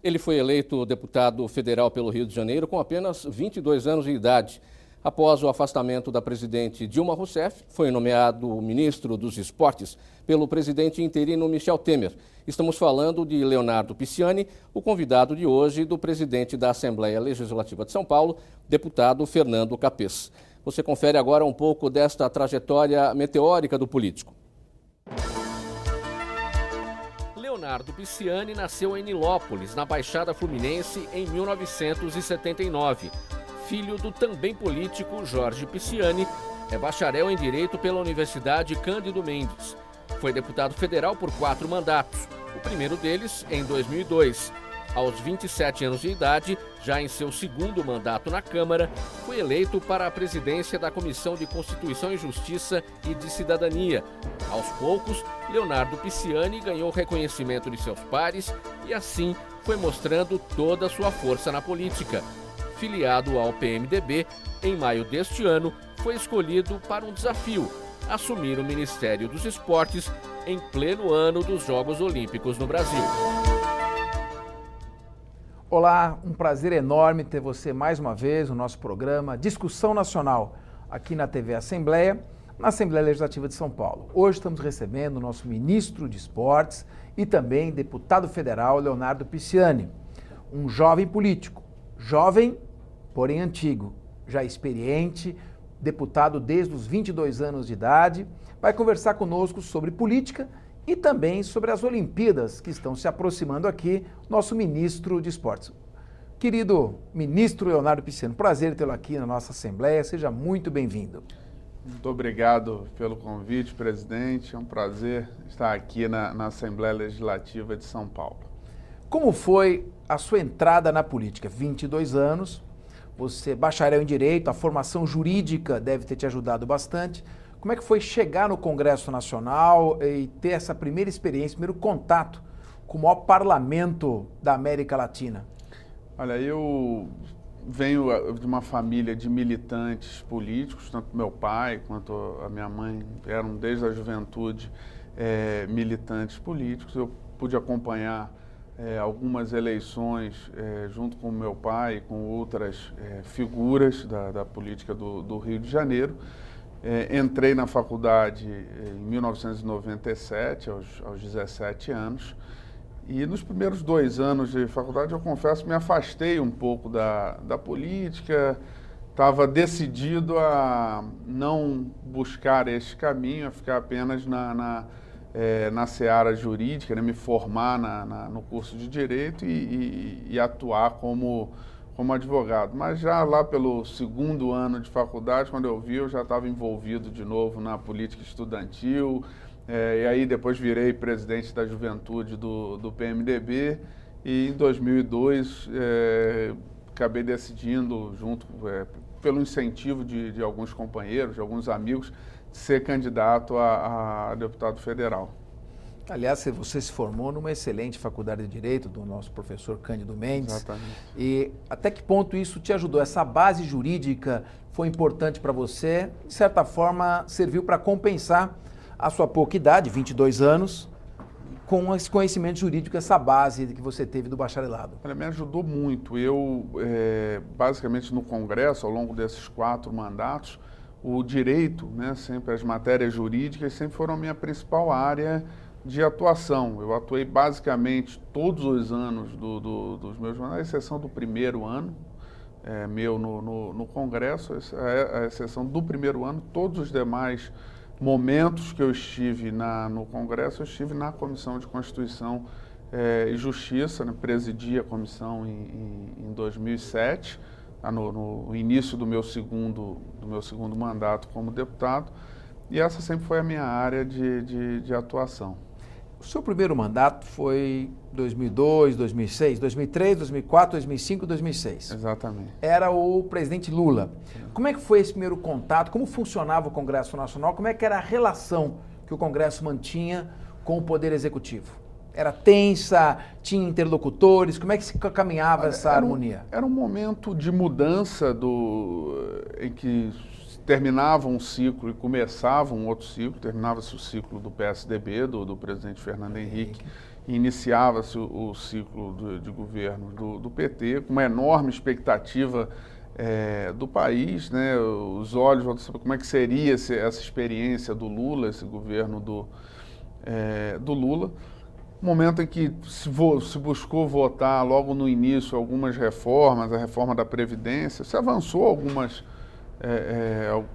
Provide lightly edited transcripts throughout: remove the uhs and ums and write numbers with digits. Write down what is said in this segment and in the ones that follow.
Ele foi eleito deputado federal pelo Rio de Janeiro com apenas 22 anos de idade. Após o afastamento da presidente Dilma Rousseff, foi nomeado ministro dos Esportes pelo presidente interino Michel Temer. Estamos falando de Leonardo Pisciani, o convidado de hoje do presidente da Assembleia Legislativa de São Paulo, deputado Fernando Capês. Você confere agora um pouco desta trajetória meteórica do político. Leonardo Pisciani nasceu em Nilópolis, na Baixada Fluminense, em 1979. Filho do também político Jorge Pisciani, é bacharel em Direito pela Universidade Cândido Mendes. Foi deputado federal por 4 mandatos, o primeiro deles em 2002. Aos 27 anos de idade, já em seu segundo mandato na Câmara, foi eleito para a presidência da Comissão de Constituição e Justiça e de Cidadania. Aos poucos, Leonardo Pisciani ganhou reconhecimento de seus pares e assim foi mostrando toda a sua força na política. Filiado ao PMDB, em maio deste ano, foi escolhido para um desafio: assumir o Ministério dos Esportes em pleno ano dos Jogos Olímpicos no Brasil. Olá, um prazer enorme ter você mais uma vez no nosso programa Discussão Nacional, aqui na TV Assembleia, na Assembleia Legislativa de São Paulo. Hoje estamos recebendo o nosso ministro de Esportes e também deputado federal Leonardo Pisciani, um jovem político, jovem, porém antigo, já experiente, deputado desde os 22 anos de idade, vai conversar conosco sobre política e também sobre as Olimpíadas que estão se aproximando aqui, nosso ministro de Esportes. Querido ministro Leonardo Pisciani, prazer tê-lo aqui na nossa Assembleia, seja muito bem-vindo. Muito obrigado pelo convite, presidente, é um prazer estar aqui na Assembleia Legislativa de São Paulo. Como foi a sua entrada na política? 22 anos, você é bacharel em Direito, a formação jurídica deve ter te ajudado bastante. Como é que foi chegar no Congresso Nacional e ter essa primeira experiência, primeiro contato com o maior parlamento da América Latina? Olha, eu venho de uma família de militantes políticos, tanto meu pai quanto a minha mãe eram desde a juventude militantes políticos. Eu pude acompanhar algumas eleições junto com meu pai e com outras figuras da política do Rio de Janeiro. Entrei na faculdade em 1997, aos 17 anos, e nos primeiros 2 anos de faculdade, eu confesso, me afastei um pouco da política, estava decidido a não buscar esse caminho, a ficar apenas na seara jurídica, né, me formar no curso de Direito e atuar como advogado. Mas já lá pelo 2º ano de faculdade, quando eu vi, eu já estava envolvido de novo na política estudantil, e aí depois virei presidente da juventude do PMDB, e em 2002 acabei decidindo, junto pelo incentivo de alguns companheiros, de alguns amigos, ser candidato a deputado federal. Aliás, você se formou numa excelente faculdade de Direito do nosso professor Cândido Mendes. Exatamente. E até que ponto isso te ajudou? Essa base jurídica foi importante para você? De certa forma, serviu para compensar a sua pouca idade, 22 anos, com esse conhecimento jurídico, essa base que você teve do bacharelado? Olha, me ajudou muito. Eu, basicamente, no Congresso, ao longo desses 4 mandatos, o direito, né, sempre as matérias jurídicas, sempre foram a minha principal área de atuação. Eu atuei basicamente todos os anos dos meus mandatos, à exceção do primeiro ano meu no Congresso, à exceção do primeiro ano, todos os demais momentos que eu estive no Congresso, eu estive na Comissão de Constituição e Justiça, né, presidi a comissão em 2007, no início do meu segundo mandato como deputado, e essa sempre foi a minha área de atuação. O seu primeiro mandato foi 2002, 2006, 2003, 2004, 2005, 2006. Exatamente. Era o presidente Lula. Como é que foi esse primeiro contato? Como funcionava o Congresso Nacional? Como é que era a relação que o Congresso mantinha com o Poder Executivo? Era tensa? Tinha interlocutores? Como é que se caminhava essa harmonia? Era um momento de mudança em que terminava um ciclo e começava um outro ciclo, terminava-se o ciclo do PSDB, do presidente Fernando Henrique, e iniciava-se o ciclo de governo do PT, com uma enorme expectativa do país, né? Os olhos vão saber como é que seria essa experiência do Lula, esse governo do Lula. Momento em que se buscou votar logo no início algumas reformas, a reforma da Previdência, se avançou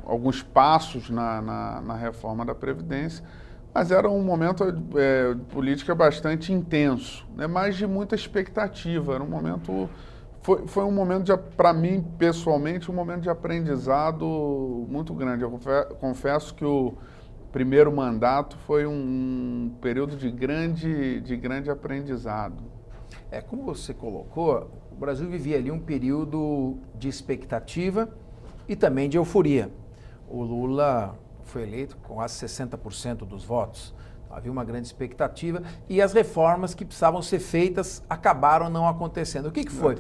alguns passos na reforma da Previdência, mas era um momento de política bastante intenso, né? Mas de muita expectativa. Era um momento, foi um momento, para mim, pessoalmente, um momento de aprendizado muito grande. Eu confesso que o primeiro mandato foi um período de grande aprendizado. Como você colocou, o Brasil vivia ali um período de expectativa e também de euforia. O Lula foi eleito com quase 60% dos votos. Havia uma grande expectativa e as reformas que precisavam ser feitas acabaram não acontecendo. O que foi?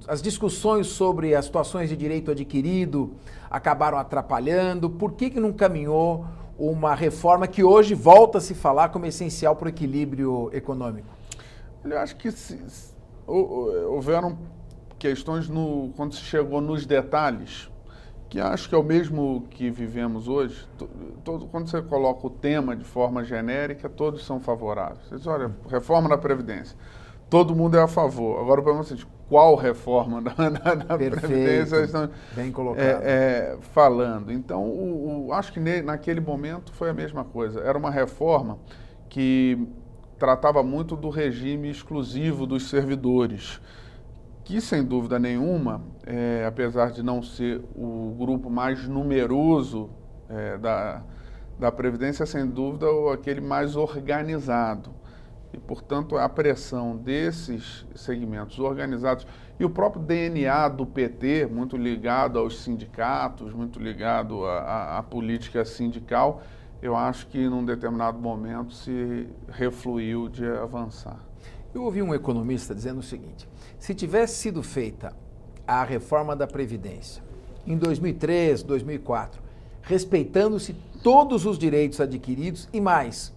As discussões sobre as situações de direito adquirido acabaram atrapalhando. Por que não caminhou uma reforma que hoje volta a se falar como essencial para o equilíbrio econômico? Eu acho que houveram questões quando se chegou nos detalhes, que acho que é o mesmo que vivemos hoje. Quando você coloca o tema de forma genérica, todos são favoráveis. Você diz, olha, reforma da Previdência, todo mundo é a favor. Agora, para você, qual reforma da Previdência estão bem colocado. Falando? Então, acho que naquele momento foi a mesma coisa. Era uma reforma que tratava muito do regime exclusivo dos servidores, que, sem dúvida nenhuma, apesar de não ser o grupo mais numeroso da Previdência, sem dúvida, aquele mais organizado. E, portanto, a pressão desses segmentos organizados e o próprio DNA do PT, muito ligado aos sindicatos, muito ligado à política sindical, eu acho que, num determinado momento, se refluiu de avançar. Eu ouvi um economista dizendo o seguinte: se tivesse sido feita a reforma da Previdência em 2003, 2004, respeitando-se todos os direitos adquiridos e mais,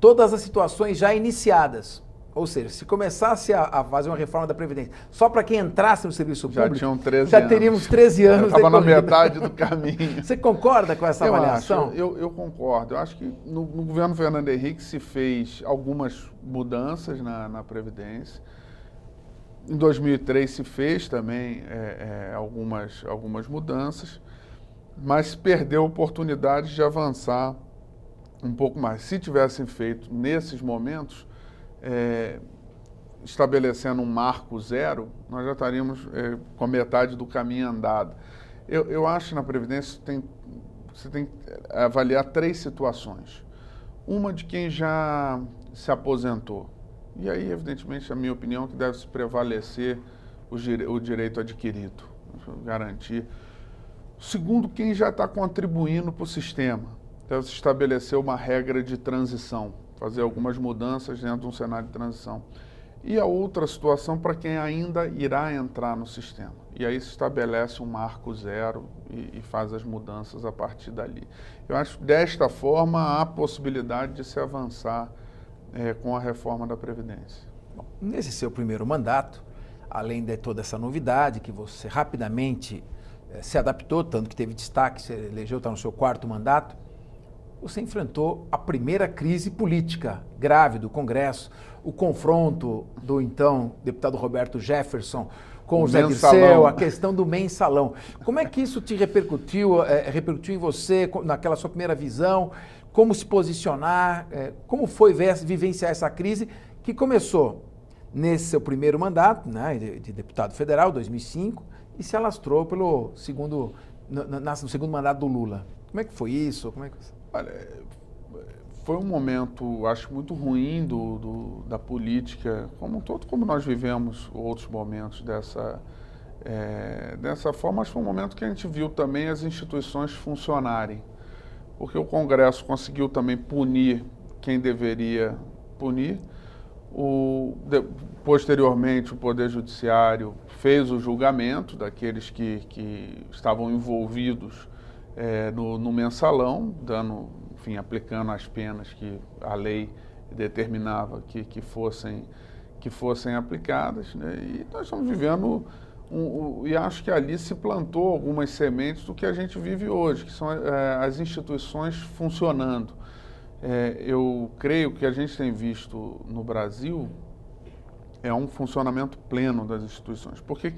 todas as situações já iniciadas, ou seja, se começasse a fazer uma reforma da Previdência só para quem entrasse no serviço público, já teríamos 13 anos. Estava na metade do caminho. Você concorda com essa avaliação? Eu concordo. Eu acho que no governo Fernando Henrique se fez algumas mudanças na Previdência. Em 2003 se fez também algumas mudanças, mas se perdeu a oportunidade de avançar um pouco mais. Se tivessem feito nesses momentos, estabelecendo um marco zero, nós já estaríamos com a metade do caminho andado. Eu acho que na Previdência você tem que avaliar 3 situações. Uma de quem já se aposentou. E aí, evidentemente, a minha opinião é que deve se prevalecer o direito adquirido, garantir. Segundo, quem já está contribuindo para o sistema. Deve se estabelecer uma regra de transição, fazer algumas mudanças dentro de um cenário de transição. E a outra situação para quem ainda irá entrar no sistema. E aí se estabelece um marco zero e faz as mudanças a partir dali. Eu acho que desta forma há a possibilidade de se avançar com a reforma da Previdência. Bom, nesse seu primeiro mandato, além de toda essa novidade que você rapidamente se adaptou, tanto que teve destaque, você elegeu, está no seu 4º mandato, você enfrentou a primeira crise política grave do Congresso, o confronto do então deputado Roberto Jefferson com o Zé Dirceu, a questão do mensalão. Como é que isso te repercutiu em você, naquela sua primeira visão? Como se posicionar? Como foi vivenciar essa crise que começou nesse seu primeiro mandato, né, de deputado federal, 2005, e se alastrou no segundo mandato do Lula? Como é que foi isso? Olha, foi um momento, acho, muito ruim da política, como nós vivemos outros momentos dessa forma, mas foi um momento que a gente viu também as instituições funcionarem, porque o Congresso conseguiu também punir quem deveria punir, Posteriormente, o Poder Judiciário fez o julgamento daqueles que estavam envolvidos no mensalão, enfim, aplicando as penas que a lei determinava que fossem aplicadas, né? E nós estamos vivendo, e acho que ali se plantou algumas sementes do que a gente vive hoje, que são as instituições funcionando. Eu creio que a gente tem visto no Brasil é um funcionamento pleno das instituições, porque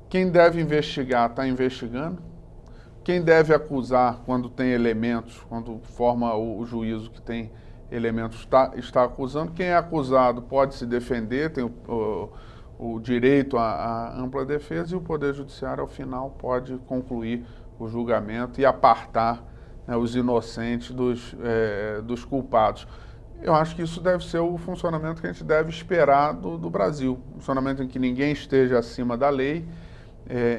quem deve investigar está investigando, quem deve acusar quando tem elementos, quando forma o juízo que tem elementos, está acusando, quem é acusado pode se defender, tem o direito à ampla defesa, e o Poder Judiciário, ao final, pode concluir o julgamento e apartar, né, os inocentes dos culpados. Eu acho que isso deve ser o funcionamento que a gente deve esperar do Brasil, um funcionamento em que ninguém esteja acima da lei,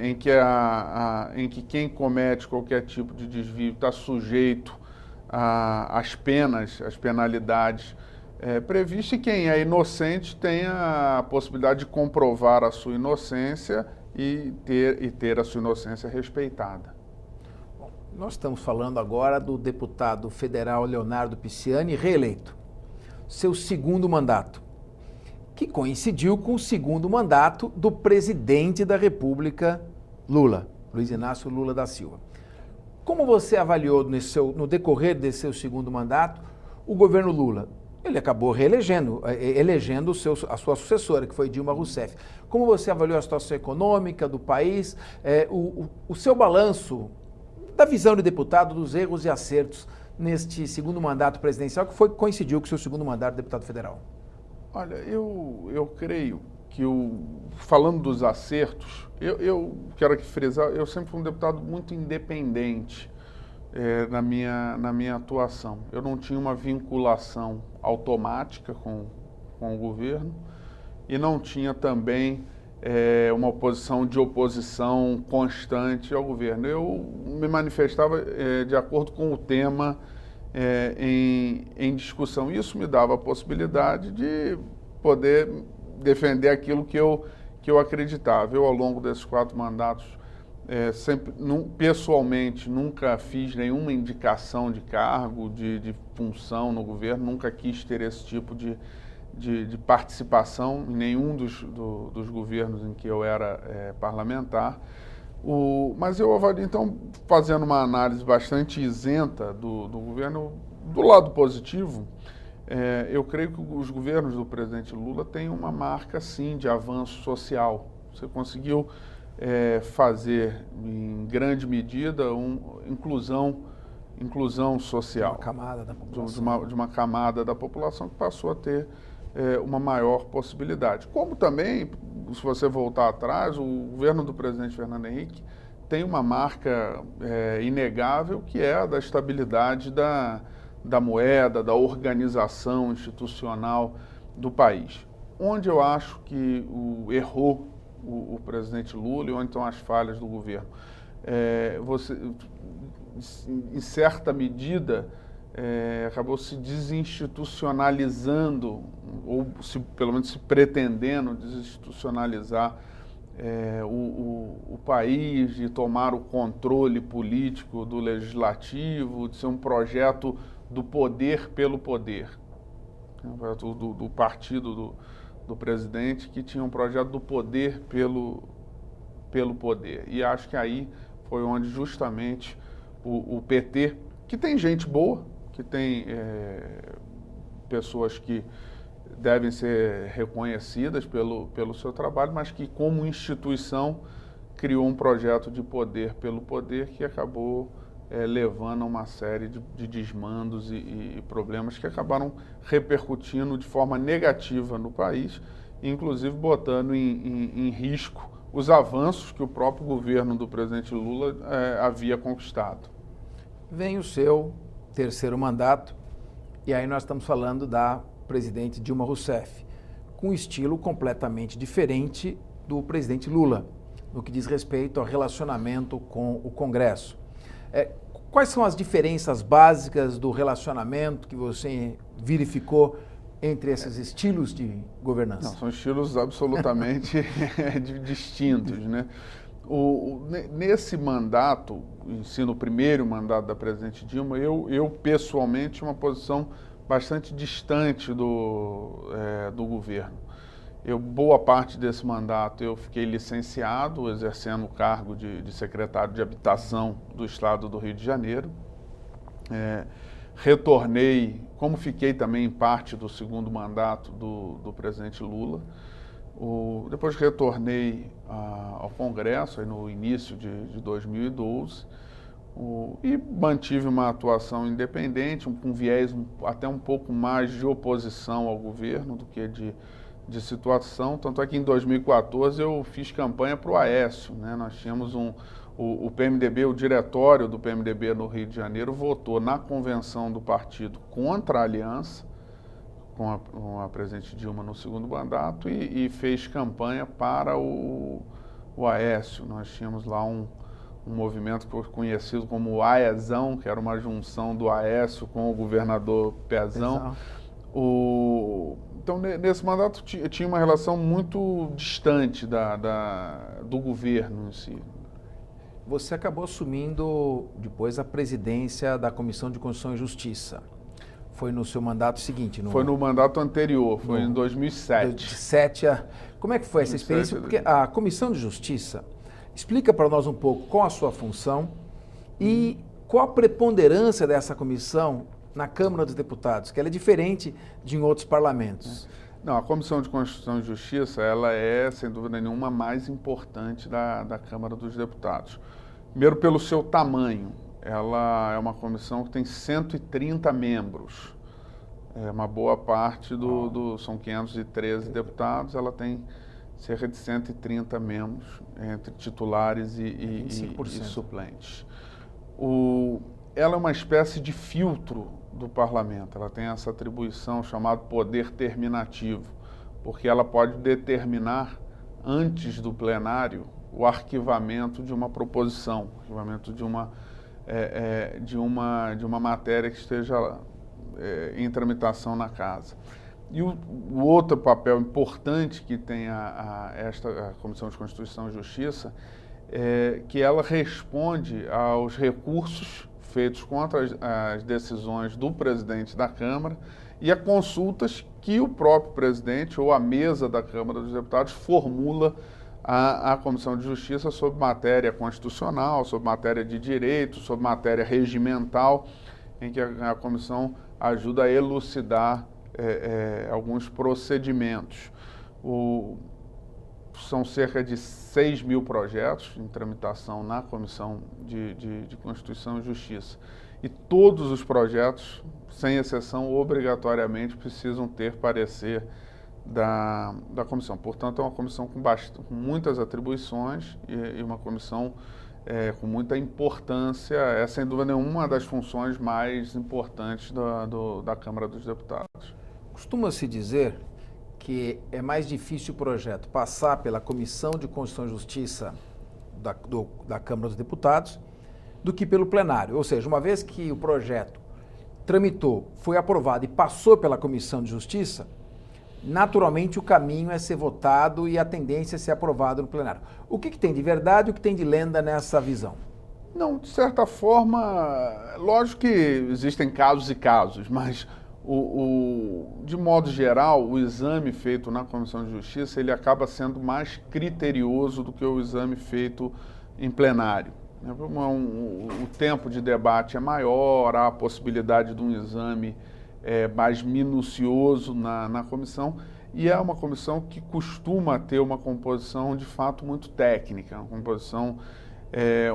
em que quem comete qualquer tipo de desvio está sujeito às penas, às penalidades previstas, e quem é inocente tem a possibilidade de comprovar a sua inocência e ter a sua inocência respeitada. Bom, nós estamos falando agora do deputado federal Leonardo Pisciani, reeleito. Seu segundo mandato, que coincidiu com o segundo mandato do presidente da República, Lula, Luiz Inácio Lula da Silva. Como você avaliou no decorrer desse seu segundo mandato o governo Lula? Ele acabou elegendo a sua sucessora, que foi Dilma Rousseff. Como você avaliou a situação econômica do país, o seu balanço da visão de deputado, dos erros e acertos neste segundo mandato presidencial, que coincidiu com o seu segundo mandato de deputado federal? Olha, eu creio que, falando dos acertos, eu quero aqui frisar, eu sempre fui um deputado muito independente na minha atuação. Eu não tinha uma vinculação automática com o governo e não tinha também uma posição de oposição constante ao governo. Eu me manifestava de acordo com o tema em discussão. Isso me dava a possibilidade de poder defender aquilo que eu acreditava. Eu, ao longo desses 4 mandatos, sempre, pessoalmente, nunca fiz nenhuma indicação de cargo, de função no governo, nunca quis ter esse tipo de participação em nenhum dos governos em que eu era parlamentar. Mas eu avalio, então, fazendo uma análise bastante isenta do governo, do lado positivo, eu creio que os governos do presidente Lula têm uma marca, sim, de avanço social. Você conseguiu fazer, em grande medida, inclusão social. Uma camada da população. De uma camada da população que passou a ter uma maior possibilidade. Como também, se você voltar atrás, o governo do presidente Fernando Henrique tem uma marca inegável, que é a da estabilidade da moeda, da organização institucional do país. Onde eu acho que errou o presidente Lula e onde estão as falhas do governo? Em certa medida, acabou se desinstitucionalizando, ou pelo menos se pretendendo desinstitucionalizar o país, de tomar o controle político do legislativo, de ser um projeto do poder pelo poder. Do partido do presidente, que tinha um projeto do poder pelo poder. E acho que aí foi onde justamente o PT, que tem gente boa, que tem pessoas que devem ser reconhecidas pelo seu trabalho, mas que, como instituição, criou um projeto de poder pelo poder que acabou levando a uma série de desmandos e problemas que acabaram repercutindo de forma negativa no país, inclusive botando em risco os avanços que o próprio governo do presidente Lula havia conquistado. Vem o seu terceiro mandato, e aí nós estamos falando da presidente Dilma Rousseff, com um estilo completamente diferente do presidente Lula, no que diz respeito ao relacionamento com o Congresso. Quais são as diferenças básicas do relacionamento que você verificou entre esses estilos de governança? Não, são estilos absolutamente distintos, né? Nesse mandato, no primeiro mandato da presidente Dilma, eu pessoalmente, uma posição bastante distante do governo. Boa parte desse mandato eu fiquei licenciado, exercendo o cargo de secretário de Habitação do Estado do Rio de Janeiro. Retornei, como fiquei também em parte do segundo mandato do presidente Lula. Depois retornei ao Congresso, aí no início de 2012, e mantive uma atuação independente, com viés até um pouco mais de oposição ao governo do que de situação. Tanto é que em 2014 eu fiz campanha para o Aécio, né? Nós tínhamos o PMDB, o diretório do PMDB no Rio de Janeiro votou na convenção do partido contra a aliança com a presidente Dilma no segundo mandato e fez campanha para o Aécio. Nós tínhamos lá um movimento conhecido como o Aezão, que era uma junção do Aécio com o governador Pezão. Então, nesse mandato, tinha uma relação muito distante do governo em si. Você acabou assumindo depois a presidência da Comissão de Constituição e Justiça. Foi no seu mandato seguinte? Foi no mandato anterior, foi em 2007. Como é que foi essa experiência? Porque a Comissão de Justiça, explica para nós um pouco qual a sua função e qual a preponderância dessa comissão na Câmara dos Deputados, que ela é diferente de em outros parlamentos. Não, a Comissão de Constituição e Justiça, ela é, sem dúvida nenhuma, a mais importante da Câmara dos Deputados. Primeiro, pelo seu tamanho. Ela é uma comissão que tem 130 membros. É uma boa parte são 513 deputados, ela tem cerca de 130 membros, entre titulares e suplentes. Ela é uma espécie de filtro do parlamento, ela tem essa atribuição chamada poder terminativo, porque ela pode determinar, antes do plenário, o arquivamento de uma proposição, arquivamento de uma matéria que esteja em tramitação na casa. E o outro papel importante que tem a Comissão de Constituição e Justiça é que ela responde aos recursos feitos contra as decisões do presidente da Câmara e a consultas que o próprio presidente ou a mesa da Câmara dos Deputados formula à Comissão de Justiça sobre matéria constitucional, sobre matéria de direito, sobre matéria regimental, em que a comissão ajuda a elucidar alguns procedimentos. São cerca de 6 mil projetos em tramitação na Comissão de Constituição e Justiça. E todos os projetos, sem exceção, obrigatoriamente precisam ter parecer da comissão. Portanto, é uma comissão com muitas atribuições e uma comissão com muita importância. É, sem dúvida nenhuma, uma das funções mais importantes da Câmara dos Deputados. Costuma-se dizer que é mais difícil o projeto passar pela Comissão de Constituição e Justiça da Câmara dos Deputados do que pelo plenário. Ou seja, uma vez que o projeto tramitou, foi aprovado e passou pela Comissão de Justiça, naturalmente o caminho é ser votado e a tendência é ser aprovado no plenário. O que tem de verdade e o que tem de lenda nessa visão? Não, de certa forma, lógico que existem casos e casos, mas de modo geral, o exame feito na Comissão de Justiça, ele acaba sendo mais criterioso do que o exame feito em plenário. O tempo de debate é maior, há a possibilidade de um exame mais minucioso na comissão, e é uma comissão que costuma ter uma composição de fato muito técnica, uma composição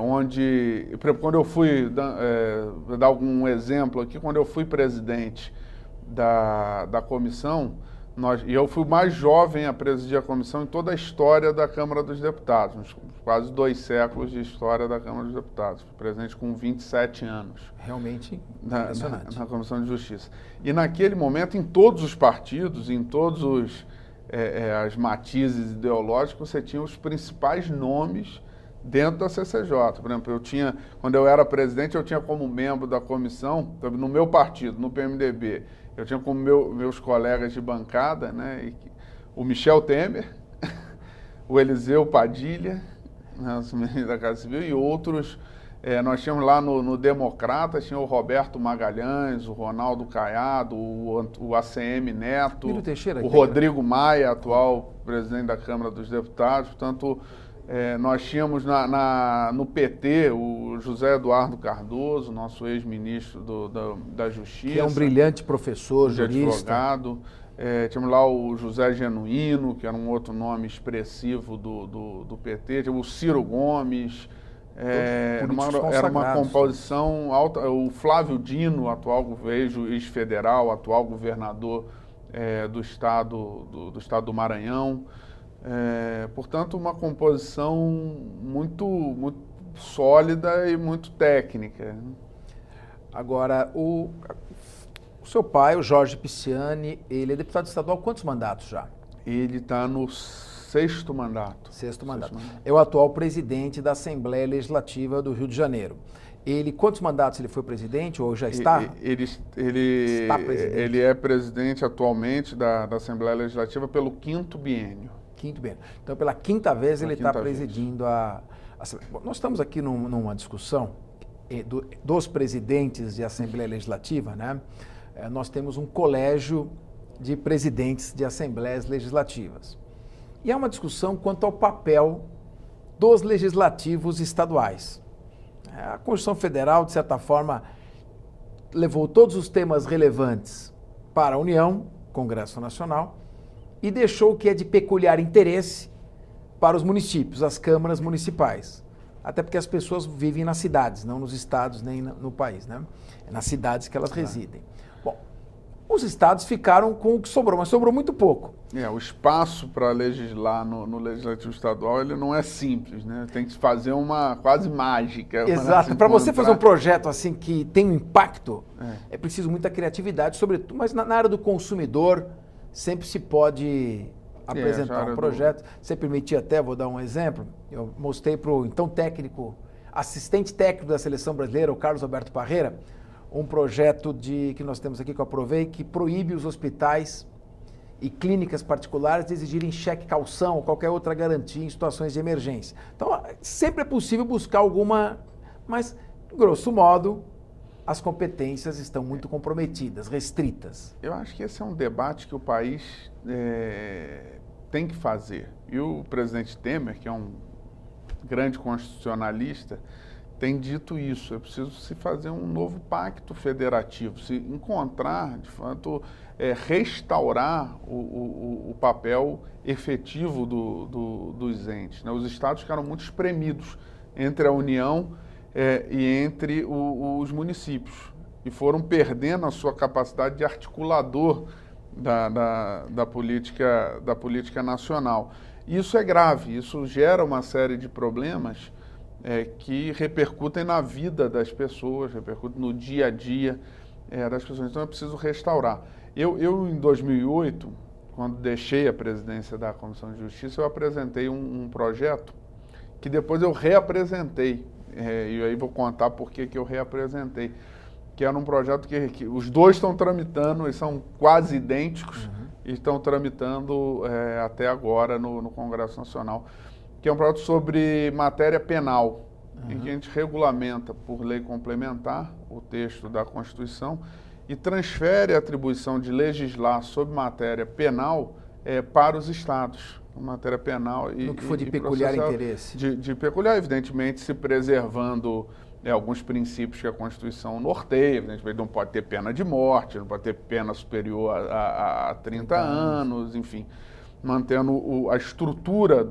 onde, quando eu fui, vou dar algum exemplo aqui, quando eu fui presidente da comissão, e eu fui o mais jovem a presidir a comissão em toda a história da Câmara dos Deputados, quase 2 séculos de história da Câmara dos Deputados. Fui presidente com 27 anos. Realmente impressionante. Na Comissão de Justiça. E naquele momento, em todos os partidos, em todos as matizes ideológicas, você tinha os principais nomes dentro da CCJ. Por exemplo, quando eu era presidente, eu tinha como membro da comissão, no meu partido, no PMDB, Eu tinha como meus colegas de bancada, né, o Michel Temer, o Eliseu Padilha, nosso ministro da Casa Civil, e outros. Nós tínhamos lá no Democratas, tinha o Roberto Magalhães, o Ronaldo Caiado, o ACM Neto, Teixeira, o Rodrigo Maia, atual presidente da Câmara dos Deputados. Portanto, nós tínhamos no PT o José Eduardo Cardoso, nosso ex-ministro da Justiça. Que é um brilhante professor, jurista. Advogado. Tínhamos lá o José Genuíno, que era um outro nome expressivo do PT. Tínhamos o Ciro Gomes. Era uma composição alta. O Flávio Dino, atual juiz federal, atual governador do estado do Maranhão. Portanto, uma composição muito sólida e muito técnica. Agora, o seu pai, o Jorge Pisciani, ele é deputado estadual há quantos mandatos já? Ele está no sexto mandato. Sexto mandato. É o atual presidente da Assembleia Legislativa do Rio de Janeiro. Quantos mandatos ele foi presidente ou já está? Ele é presidente atualmente da Assembleia Legislativa pelo quinto biênio. Quinto biênio. Então, pela quinta vez ele está presidindo a Assembleia. Bom, nós estamos aqui numa discussão dos presidentes de Assembleia Legislativa, né? Nós temos um colégio de presidentes de Assembleias Legislativas. E há uma discussão quanto ao papel dos legislativos estaduais. A Constituição Federal, de certa forma, levou todos os temas relevantes para a União, Congresso Nacional, e deixou o que é de peculiar interesse para os municípios, as câmaras municipais. Até porque as pessoas vivem nas cidades, não nos estados nem no país, né? É nas cidades que elas residem. Bom, os estados ficaram com o que sobrou, mas sobrou muito pouco. O espaço para legislar no Legislativo Estadual, ele não é simples, né? Tem que fazer uma quase mágica. Exato. Para você fazer um projeto assim que tem um impacto, é preciso muita criatividade, sobretudo, mas na área do consumidor sempre se pode apresentar um projeto. Se permitir até, vou dar um exemplo, eu mostrei para o então assistente técnico da Seleção Brasileira, o Carlos Alberto Parreira, um projeto que nós temos aqui que eu aprovei, que proíbe os hospitais e clínicas particulares de exigirem cheque calção ou qualquer outra garantia em situações de emergência. Então, sempre é possível buscar alguma, mas, grosso modo, as competências estão muito comprometidas, restritas. Eu acho que esse é um debate que o país tem que fazer. E o presidente Temer, que é um grande constitucionalista, tem dito isso. É preciso se fazer um novo pacto federativo, se encontrar, de fato, restaurar o papel efetivo dos entes, né? Os estados ficaram muito espremidos entre a União e entre os municípios e foram perdendo a sua capacidade de articulador da política nacional. Isso é grave, isso gera uma série de problemas que repercutem na vida das pessoas, repercutem no dia a dia das pessoas. Então é preciso restaurar. Eu em 2008, quando deixei a presidência da Comissão de Justiça, eu apresentei um projeto que depois eu reapresentei. E aí vou contar por que eu reapresentei. Que era um projeto que os dois estão tramitando, eles são quase idênticos, e estão tramitando até agora no Congresso Nacional, que é um projeto sobre matéria penal, em que a gente regulamenta por lei complementar o texto da Constituição e transfere a atribuição de legislar sobre matéria penal para os estados. Matéria penal no que for de peculiar interesse. De peculiar, evidentemente, se preservando alguns princípios que a Constituição norteia. Evidentemente, não pode ter pena de morte, não pode ter pena superior a 30 anos, enfim, mantendo a estrutura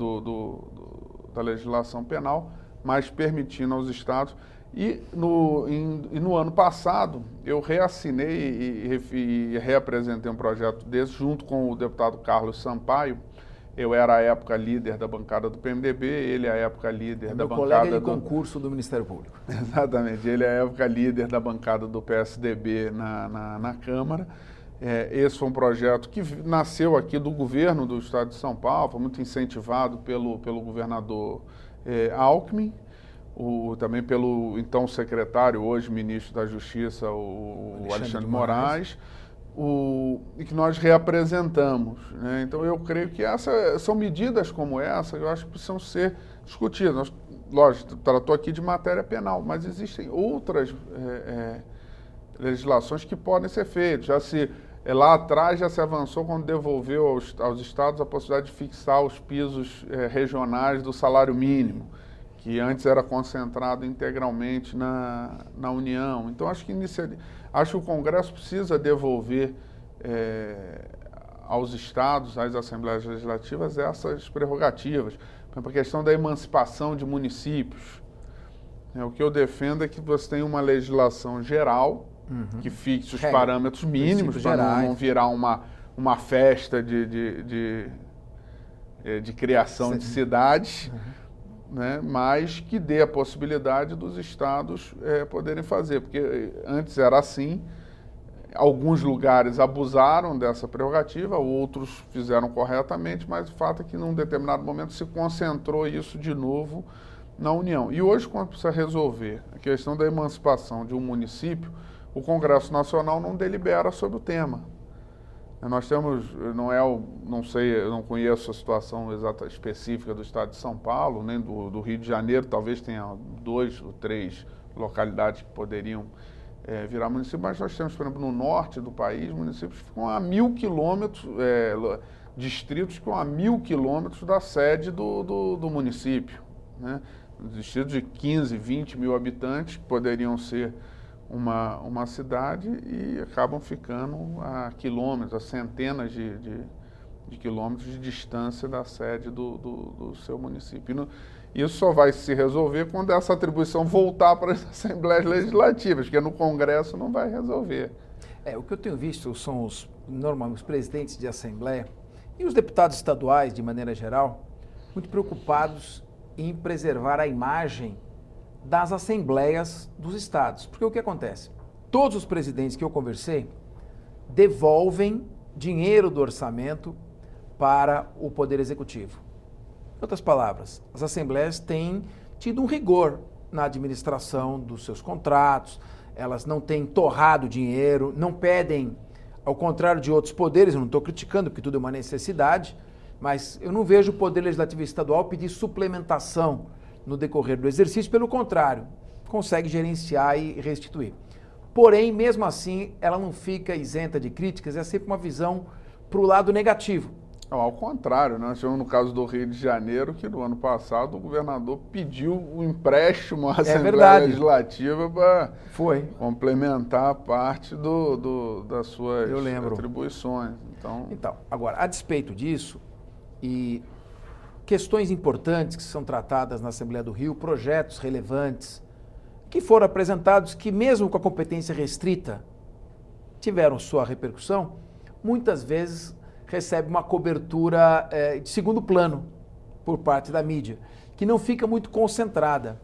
da legislação penal, mas permitindo aos estados. E no ano passado, eu reassinei e reapresentei um projeto desse junto com o deputado Carlos Sampaio. Eu era, à época, líder da bancada do PMDB, ele, à época, líder da bancada... Meu colega de concurso do Ministério Público. Exatamente. Ele, à época, líder da bancada do PSDB na Câmara. Esse foi um projeto que nasceu aqui do governo do Estado de São Paulo, foi muito incentivado pelo governador Alckmin, também pelo então secretário, hoje ministro da Justiça, o Alexandre Moraes. e que nós reapresentamos, né? Então eu creio que são medidas como essa que eu acho que precisam ser discutidas. Lógico, tratou aqui de matéria penal, mas existem outras legislações que podem ser feitas. Lá atrás já se avançou quando devolveu aos estados a possibilidade de fixar os pisos regionais do salário mínimo, que antes era concentrado integralmente na União. Então acho que o Congresso precisa devolver aos estados, às assembleias legislativas, essas prerrogativas. Por exemplo, a questão da emancipação de municípios. O que eu defendo é que você tenha uma legislação geral que fixe os parâmetros mínimos para não virar uma festa de criação de cidades, né? Mas que dê a possibilidade dos estados poderem fazer, porque antes era assim. Alguns lugares abusaram dessa prerrogativa, outros fizeram corretamente, mas o fato é que num determinado momento se concentrou isso de novo na União. E hoje, quando precisa resolver a questão da emancipação de um município, o Congresso Nacional não delibera sobre o tema. Nós temos, não sei, eu não conheço a situação exata específica do estado de São Paulo, nem do Rio de Janeiro, talvez tenha 2 ou 3 localidades que poderiam virar município, mas nós temos, por exemplo, no norte do país, municípios que ficam a 1.000 quilômetros, distritos que ficam a 1.000 quilômetros da sede do município, né? Distritos de 15, 20 mil habitantes, que poderiam ser uma cidade e acabam ficando a quilômetros, a centenas de quilômetros de distância da sede do seu município. Isso só vai se resolver quando essa atribuição voltar para as assembleias legislativas, porque no Congresso não vai resolver. O que eu tenho visto são normalmente os presidentes de assembleia e os deputados estaduais, de maneira geral, muito preocupados em preservar a imagem das assembleias dos estados. Porque o que acontece? Todos os presidentes que eu conversei devolvem dinheiro do orçamento para o Poder Executivo. Em outras palavras, as assembleias têm tido um rigor na administração dos seus contratos, elas não têm torrado dinheiro, não pedem, ao contrário de outros poderes, eu não estou criticando porque tudo é uma necessidade, mas eu não vejo o Poder Legislativo Estadual pedir suplementação no decorrer do exercício, pelo contrário, consegue gerenciar e restituir. Porém, mesmo assim, ela não fica isenta de críticas, é sempre uma visão para o lado negativo. Ao contrário, nós tivemos no caso do Rio de Janeiro, que no ano passado o governador pediu um empréstimo à Assembleia Legislativa para complementar parte das suas atribuições. Então, agora, a despeito disso, e questões importantes que são tratadas na Assembleia do Rio, projetos relevantes, que foram apresentados, que mesmo com a competência restrita, tiveram sua repercussão, muitas vezes recebe uma cobertura de segundo plano por parte da mídia, que não fica muito concentrada.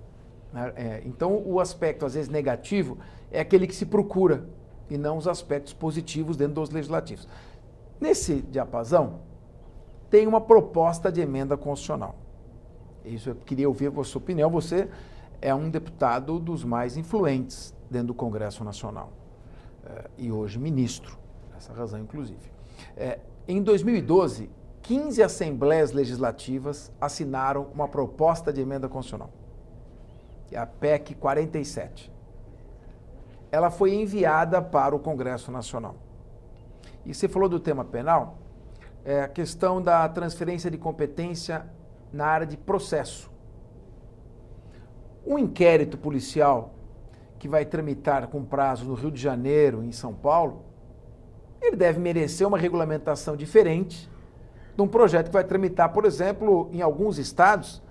Então, o aspecto, às vezes, negativo é aquele que se procura, e não os aspectos positivos dentro dos legislativos. Nesse diapasão, tem uma proposta de emenda constitucional. Isso eu queria ouvir a sua opinião. Você é um deputado dos mais influentes dentro do Congresso Nacional, e hoje ministro, por essa razão, inclusive. Em 2012, 15 assembleias legislativas assinaram uma proposta de emenda constitucional, que é a PEC 47. Ela foi enviada para o Congresso Nacional. E você falou do tema penal, a questão da transferência de competência na área de processo. Um inquérito policial que vai tramitar com prazo no Rio de Janeiro, em São Paulo, ele deve merecer uma regulamentação diferente de um projeto que vai tramitar, por exemplo, em alguns estados,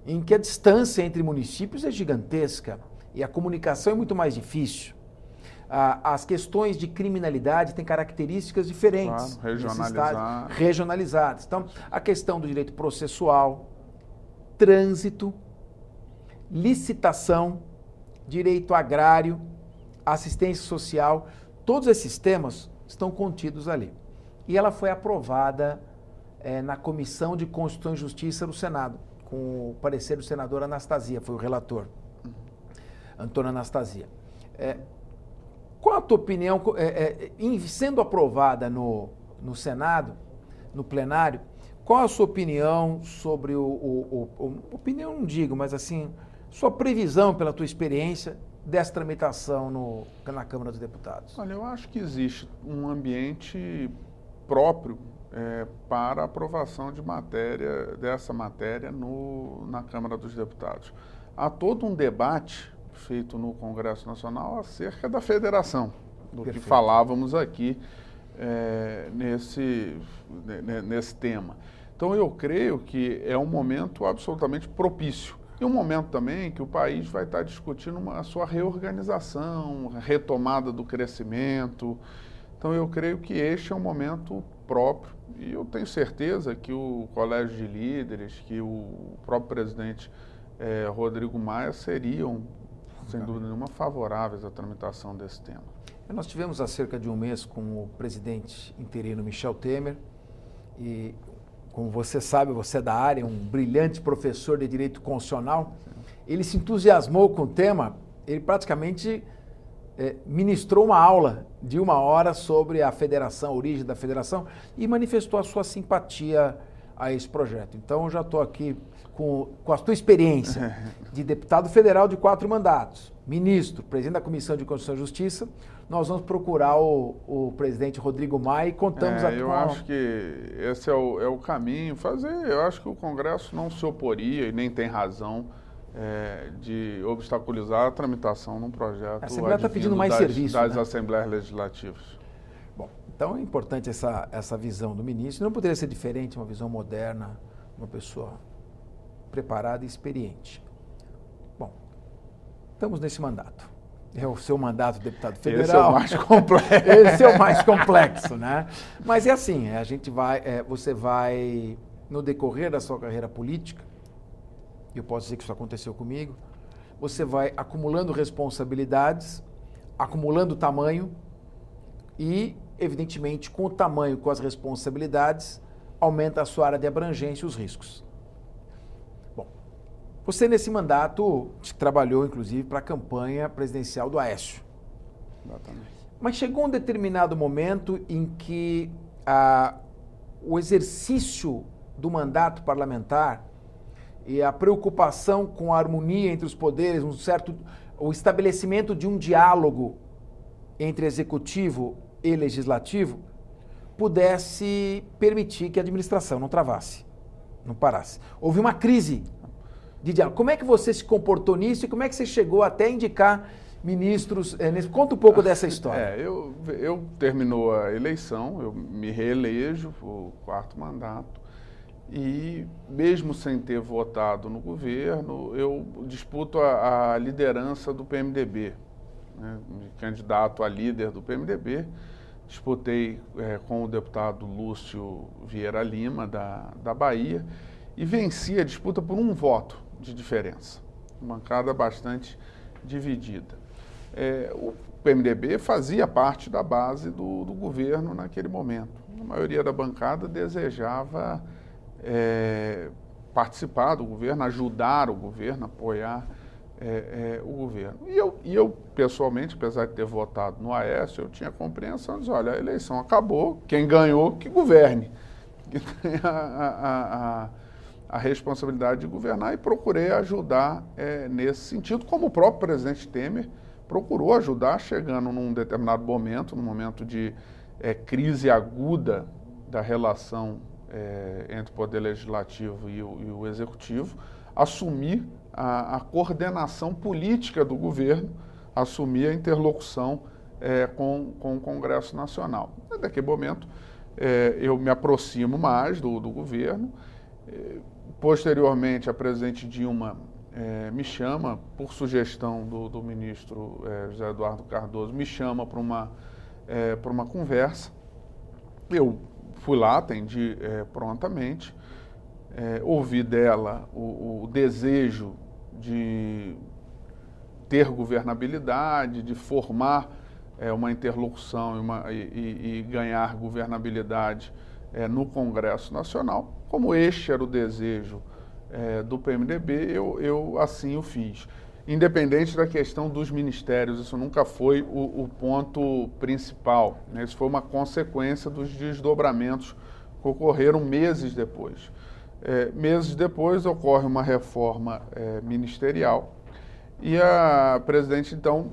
em que a distância entre municípios é gigantesca e a comunicação é muito mais difícil. As questões de criminalidade têm características diferentes. Claro, regionalizadas. Então, a questão do direito processual, trânsito, licitação, direito agrário, assistência social, todos esses temas estão contidos ali. E ela foi aprovada na Comissão de Constituição e Justiça do Senado, com o parecer do senador Anastasia, foi o relator, Antônio Anastasia. Qual a tua opinião, sendo aprovada no Senado, no plenário, qual a sua opinião sobre opinião não digo, mas assim, sua previsão pela tua experiência dessa tramitação na Câmara dos Deputados? Olha, eu acho que existe um ambiente próprio para aprovação dessa matéria na Câmara dos Deputados. Há todo um debate feito no Congresso Nacional acerca da federação, do que falávamos aqui nesse tema. Então eu creio que é um momento absolutamente propício. E um momento também que o país vai estar discutindo a sua reorganização, a retomada do crescimento. Então eu creio que este é um momento próprio e eu tenho certeza que o Colégio de Líderes, que o próprio presidente Rodrigo Maia seriam, sem dúvida nenhuma, favoráveis à tramitação desse tema. Nós tivemos há cerca de um mês com o presidente interino Michel Temer e, como você sabe, você é da área, um brilhante professor de Direito Constitucional, ele se entusiasmou com o tema, ele praticamente ministrou uma aula de 1 hora sobre a federação, a origem da federação e manifestou a sua simpatia a esse projeto. Então, eu já estou aqui com a tua experiência de deputado federal de 4 mandatos, ministro, presidente da Comissão de Constituição e Justiça, nós vamos procurar o presidente Rodrigo Maia e contamos aqui eu acho que esse é o caminho. Eu acho que o Congresso não se oporia e nem tem razão de obstaculizar a tramitação num projeto. A Assembleia está pedindo mais serviço, das né? Assembleias Legislativas. Bom, então é importante essa visão do ministro. Não poderia ser diferente, uma visão moderna, uma pessoa preparada e experiente. Bom, estamos nesse mandato. É o seu mandato de deputado federal. Esse é o mais complexo. Esse é o mais complexo, né? Mas é assim, você vai, no decorrer da sua carreira política, e eu posso dizer que isso aconteceu comigo, você vai acumulando responsabilidades, acumulando tamanho e, evidentemente, com o tamanho, com as responsabilidades, aumenta a sua área de abrangência e os riscos. Bom, você nesse mandato trabalhou, inclusive, para a campanha presidencial do Aécio. Exatamente. Mas chegou um determinado momento em que o exercício do mandato parlamentar e a preocupação com a harmonia entre os poderes, o estabelecimento de um diálogo entre executivo e legislativo pudesse permitir que a administração não travasse, não parasse. Houve uma crise de diálogo. Como é que você se comportou nisso e como é que você chegou até a indicar ministros? Conta um pouco dessa história. Eu terminou a eleição, eu me reelejo o 4º mandato. E mesmo sem ter votado no governo, eu disputo a liderança do PMDB, né? Candidato a líder do PMDB. Disputei com o deputado Lúcio Vieira Lima, da Bahia, e venci a disputa por 1 voto de diferença. Uma bancada bastante dividida. O PMDB fazia parte da base do governo naquele momento. A maioria da bancada desejava participar do governo, ajudar o governo, apoiar o governo. E eu, pessoalmente, apesar de ter votado no Aécio, eu tinha compreensão de dizer, olha, a eleição acabou, quem ganhou, que governe, que tem a responsabilidade de governar, e procurei ajudar nesse sentido, como o próprio presidente Temer procurou ajudar, chegando num determinado momento, num momento de crise aguda da relação entre o Poder Legislativo e o Executivo, assumir a coordenação política do governo, assumir a interlocução com o Congresso Nacional. Naquele momento, eu me aproximo mais do governo. Posteriormente, a presidente Dilma me chama, por sugestão do ministro José Eduardo Cardoso, me chama para uma conversa. Eu fui lá, atendi prontamente, ouvi dela o desejo de ter governabilidade, de formar uma interlocução e ganhar governabilidade no Congresso Nacional. Como este era o desejo do PMDB, eu assim o fiz. independente da questão dos ministérios, isso nunca foi o ponto principal, né? Isso foi uma consequência dos desdobramentos que ocorreram meses depois. Meses depois ocorre uma reforma ministerial e a presidente, então,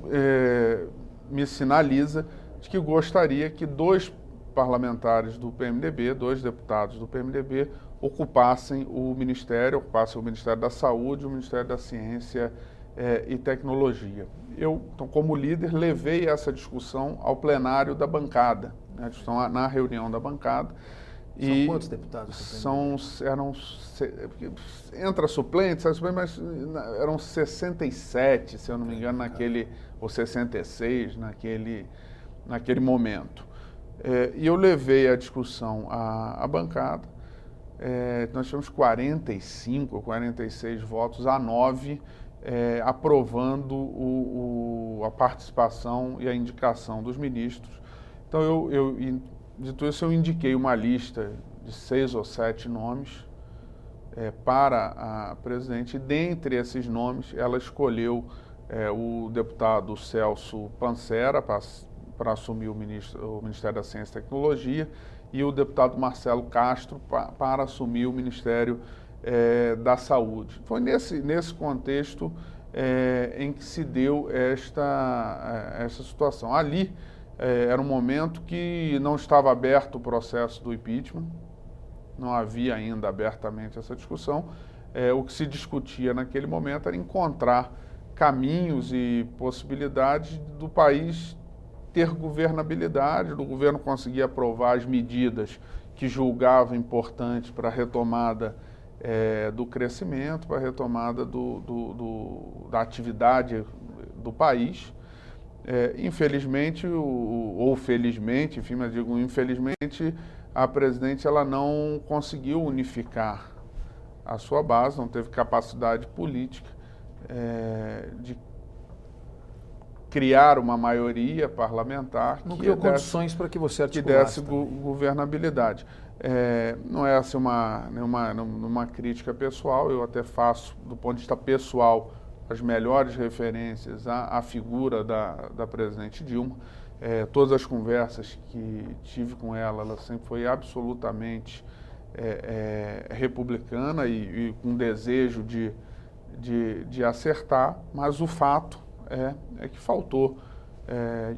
me sinaliza de que gostaria que 2 parlamentares do PMDB, 2 deputados do PMDB, ocupassem o Ministério da Saúde e o Ministério da Ciência e Tecnologia. Eu, então, como líder, levei essa discussão ao plenário da bancada, né, a discussão na reunião da bancada. São quantos deputados? Entra suplente, mas eram 67, se eu não me engano, ou 66 naquele momento. E eu levei a discussão à bancada. Nós tivemos 45 ou 46 votos a 9, aprovando a participação e a indicação dos ministros. Então, dito isso, eu indiquei uma lista de 6 ou 7 nomes para a presidente. E dentre esses nomes, ela escolheu o deputado Celso Pancera para assumir o Ministério da Ciência e Tecnologia e o deputado Marcelo Castro para assumir o Ministério da Saúde. Foi nesse contexto em que se deu essa situação. Ali era um momento que não estava aberto o processo do impeachment, não havia ainda abertamente essa discussão. O que se discutia naquele momento era encontrar caminhos e possibilidades do país ter governabilidade, do governo conseguir aprovar as medidas que julgava importantes para a retomada do crescimento, para a retomada da atividade do país. Infelizmente, ou felizmente, enfim, mas digo infelizmente, a presidente ela não conseguiu unificar a sua base, não teve capacidade política de criar uma maioria parlamentar não criou condições para que você articulasse, que desse governabilidade. Não é assim uma crítica pessoal, eu até faço, do ponto de vista pessoal, as melhores referências à figura da presidente Dilma. Todas as conversas que tive com ela sempre foi absolutamente republicana e com desejo de acertar, mas o fato é que faltou.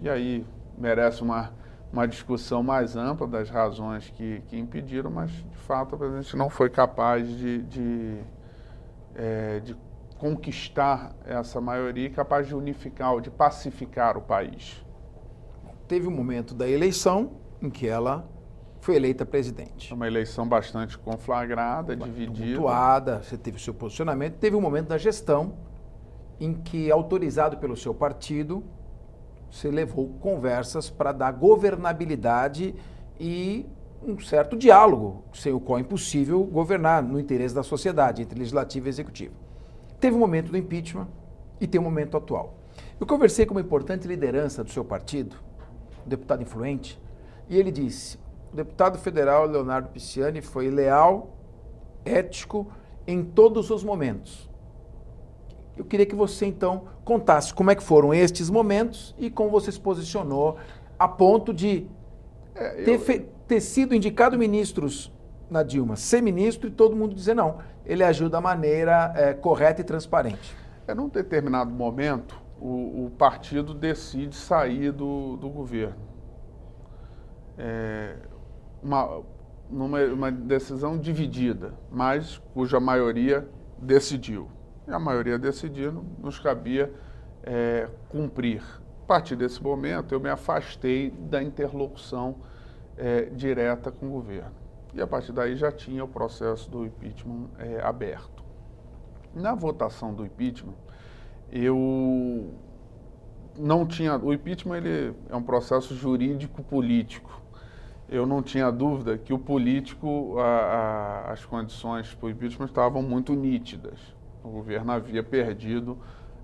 E aí merece uma discussão mais ampla das razões que impediram, mas de fato a presidente não foi capaz de conquistar essa maioria, capaz de unificar, de pacificar o país. Teve um momento da eleição em que ela foi eleita presidente. Uma eleição bastante conflagrada, dividida. Tumultuada, você teve o seu posicionamento. Teve um momento da gestão em que, autorizado pelo seu partido, você levou conversas para dar governabilidade e um certo diálogo, sem o qual é impossível governar no interesse da sociedade, entre legislativo e executivo. Teve um momento do impeachment e tem um momento atual. Eu conversei com uma importante liderança do seu partido, um deputado influente, e ele disse: o deputado federal Leonardo Pisciani foi leal, ético em todos os momentos. Eu queria que você, então, contasse como é que foram estes momentos e como você se posicionou a ponto de ter sido indicado ministros na Dilma, ser ministro e todo mundo dizer não, ele agiu da maneira correta e transparente. Num determinado momento, o partido decide sair do governo. Uma decisão dividida, mas cuja maioria decidiu. E a maioria decidindo, nos cabia cumprir. A partir desse momento, eu me afastei da interlocução direta com o governo. E a partir daí já tinha o processo do impeachment aberto. Na votação do impeachment, eu não tinha... O impeachment ele é um processo jurídico-político. Eu não tinha dúvida que o político, as condições para o impeachment estavam muito nítidas. O governo havia perdido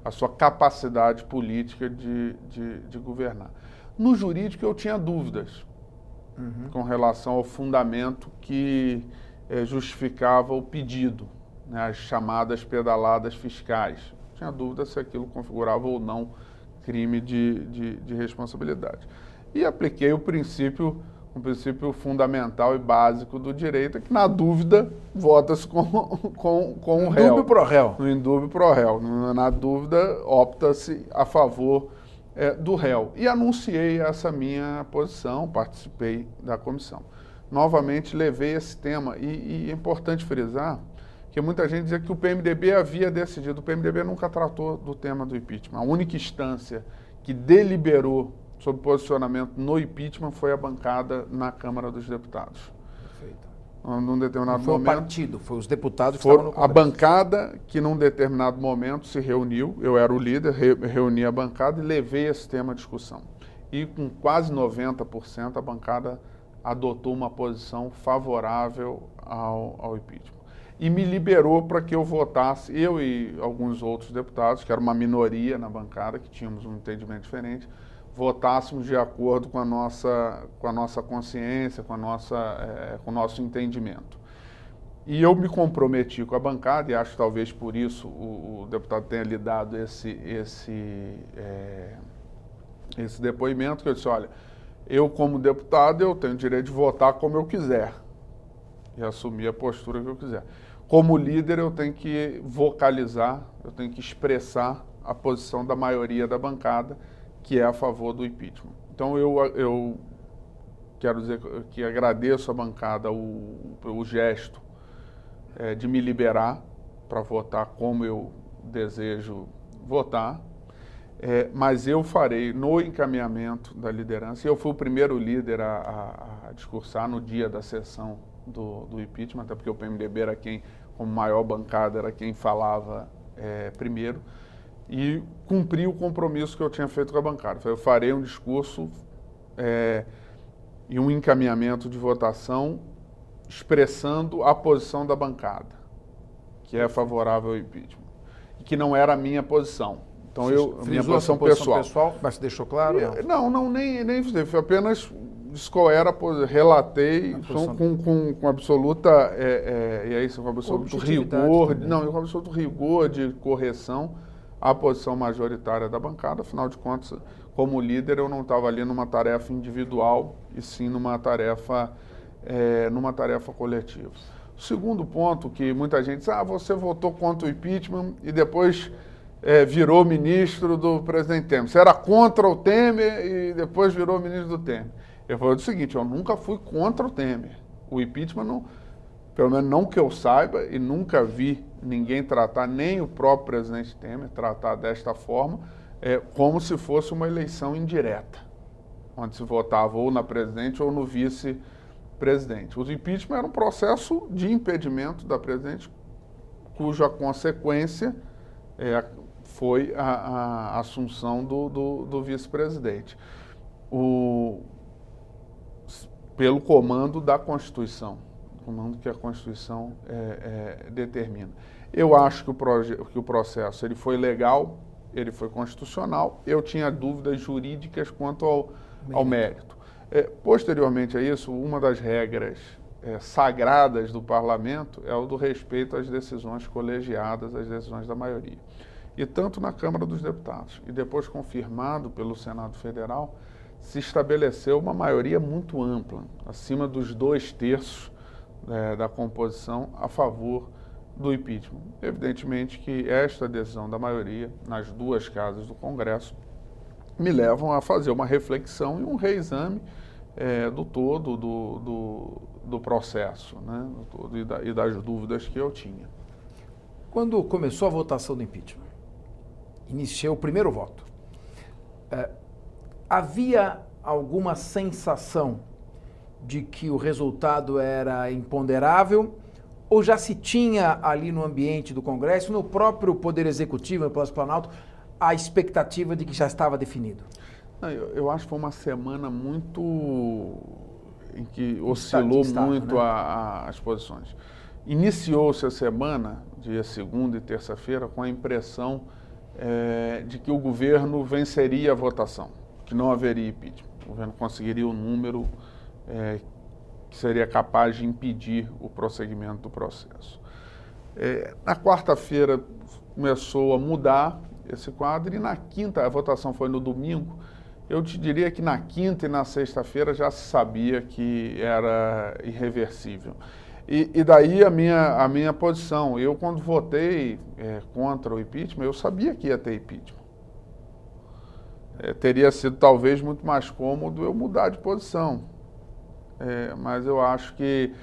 a sua capacidade política de governar. No jurídico, eu tinha dúvidas com relação ao fundamento que justificava o pedido, né, as chamadas pedaladas fiscais. tinha dúvida se aquilo configurava ou não crime de responsabilidade. E apliquei um princípio fundamental e básico do direito, é que na dúvida vota-se com o réu. Indúbio pro réu. No indúbio pro réu. Na dúvida, opta-se a favor do réu. E anunciei essa minha posição, participei da comissão. Novamente, levei esse tema, e é importante frisar que muita gente dizia que o PMDB havia decidido. O PMDB nunca tratou do tema do impeachment. A única instância que deliberou sobre posicionamento no impeachment foi a bancada na Câmara dos Deputados. Perfeito. Num determinado Não foi momento, o partido, foi os deputados que estavam no a Congresso. bancada que num determinado momento se reuniu, eu era o líder, reuni a bancada e levei esse tema à discussão. E com quase 90% a bancada adotou uma posição favorável ao impeachment. E me liberou para que eu votasse, eu e alguns outros deputados, que era uma minoria na bancada, que tínhamos um entendimento diferente, votássemos de acordo com a nossa consciência, com o nosso entendimento. E eu me comprometi com a bancada, e acho que talvez por isso o deputado tenha lhe dado esse depoimento, que eu disse, olha, eu como deputado eu tenho o direito de votar como eu quiser e assumir a postura que eu quiser. Como líder eu tenho que vocalizar, eu tenho que expressar a posição da maioria da bancada, que é a favor do impeachment. Então eu quero dizer que agradeço à bancada o gesto de me liberar para votar como eu desejo votar, mas eu farei no encaminhamento da liderança, e eu fui o primeiro líder a discursar no dia da sessão do impeachment, até porque o PMDB era quem, como maior bancada, era quem falava primeiro, e cumpri o compromisso que eu tinha feito com a bancada. Eu farei um discurso e um encaminhamento de votação expressando a posição da bancada, que é favorável ao impeachment, e que não era a minha posição. Então, minha posição pessoal. Mas você deixou claro? Não, nem fiz. Foi apenas qual era, relatei com absoluta, e aí com absoluto rigor, com absoluto rigor de correção a posição majoritária da bancada. Afinal de contas, como líder, eu não estava ali numa tarefa individual, e sim numa tarefa coletiva. O segundo ponto, que muita gente diz, você votou contra o impeachment e depois virou ministro do presidente Temer. Você era contra o Temer e depois virou ministro do Temer. Eu falei o seguinte, eu nunca fui contra o Temer. O impeachment, não, pelo menos não que eu saiba, e nunca vi ninguém tratar, nem o próprio presidente Temer, tratar desta forma, como se fosse uma eleição indireta, onde se votava ou na presidente ou no vice-presidente. O impeachment era um processo de impedimento da presidente, cuja consequência foi a assunção do vice-presidente, pelo comando da Constituição, o comando que a Constituição determina. Eu acho que o processo ele foi legal, ele foi constitucional, eu tinha dúvidas jurídicas quanto ao mérito. Posteriormente a isso, uma das regras sagradas do parlamento é o do respeito às decisões colegiadas, às decisões da maioria. E tanto na Câmara dos Deputados, e depois confirmado pelo Senado Federal, se estabeleceu uma maioria muito ampla, acima dos 2/3 da composição, a favor do impeachment. Evidentemente que esta decisão da maioria, nas duas casas do Congresso, me levam a fazer uma reflexão e um reexame do todo do processo, né, do todo, e das dúvidas que eu tinha. Quando começou a votação do impeachment, iniciou o primeiro voto, havia alguma sensação de que o resultado era imponderável, ou já se tinha ali no ambiente do Congresso, no próprio Poder Executivo, no Palácio do Planalto, a expectativa de que já estava definido? Eu acho que foi uma semana muito em que oscilou muito, né, as posições. Iniciou-se a semana, dia segunda e terça-feira, com a impressão de que o governo venceria a votação, que não haveria impeachment. O governo conseguiria o número que seria capaz de impedir o prosseguimento do processo. Na quarta-feira começou a mudar esse quadro e na quinta, a votação foi no domingo, eu te diria que na quinta e na sexta-feira já se sabia que era irreversível. E daí a minha posição. Eu, quando votei contra o impeachment, eu sabia que ia ter impeachment. Teria sido talvez muito mais cômodo eu mudar de posição. Mas eu acho que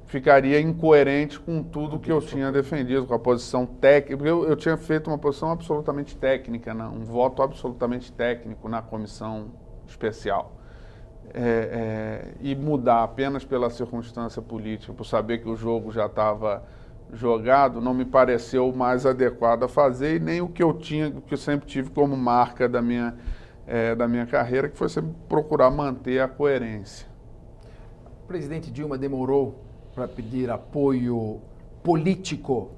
ficaria incoerente com tudo que eu tinha defendido, com a posição técnica, porque eu tinha feito uma posição absolutamente técnica, né? Um voto absolutamente técnico na comissão especial. E mudar apenas pela circunstância política, por saber que o jogo já estava jogado, não me pareceu o mais adequado a fazer, e nem o que eu sempre tive como marca da minha carreira, que foi sempre procurar manter a coerência. O presidente Dilma demorou para pedir apoio político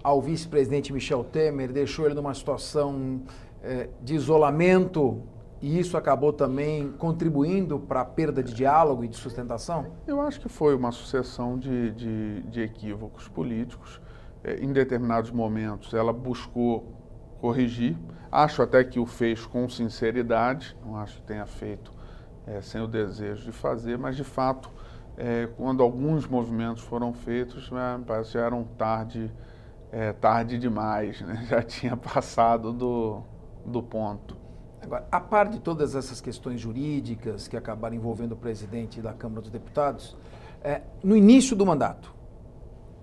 ao vice-presidente Michel Temer, deixou ele numa situação de isolamento, e isso acabou também contribuindo para a perda de diálogo e de sustentação? Eu acho que foi uma sucessão de equívocos políticos. Em determinados momentos ela buscou corrigir, acho até que o fez com sinceridade, não acho que tenha feito sem o desejo de fazer, mas de fato, quando alguns movimentos foram feitos, parece que já eram tarde demais, né? Já tinha passado do ponto. Agora, a par de todas essas questões jurídicas que acabaram envolvendo o presidente da Câmara dos Deputados, no início do mandato,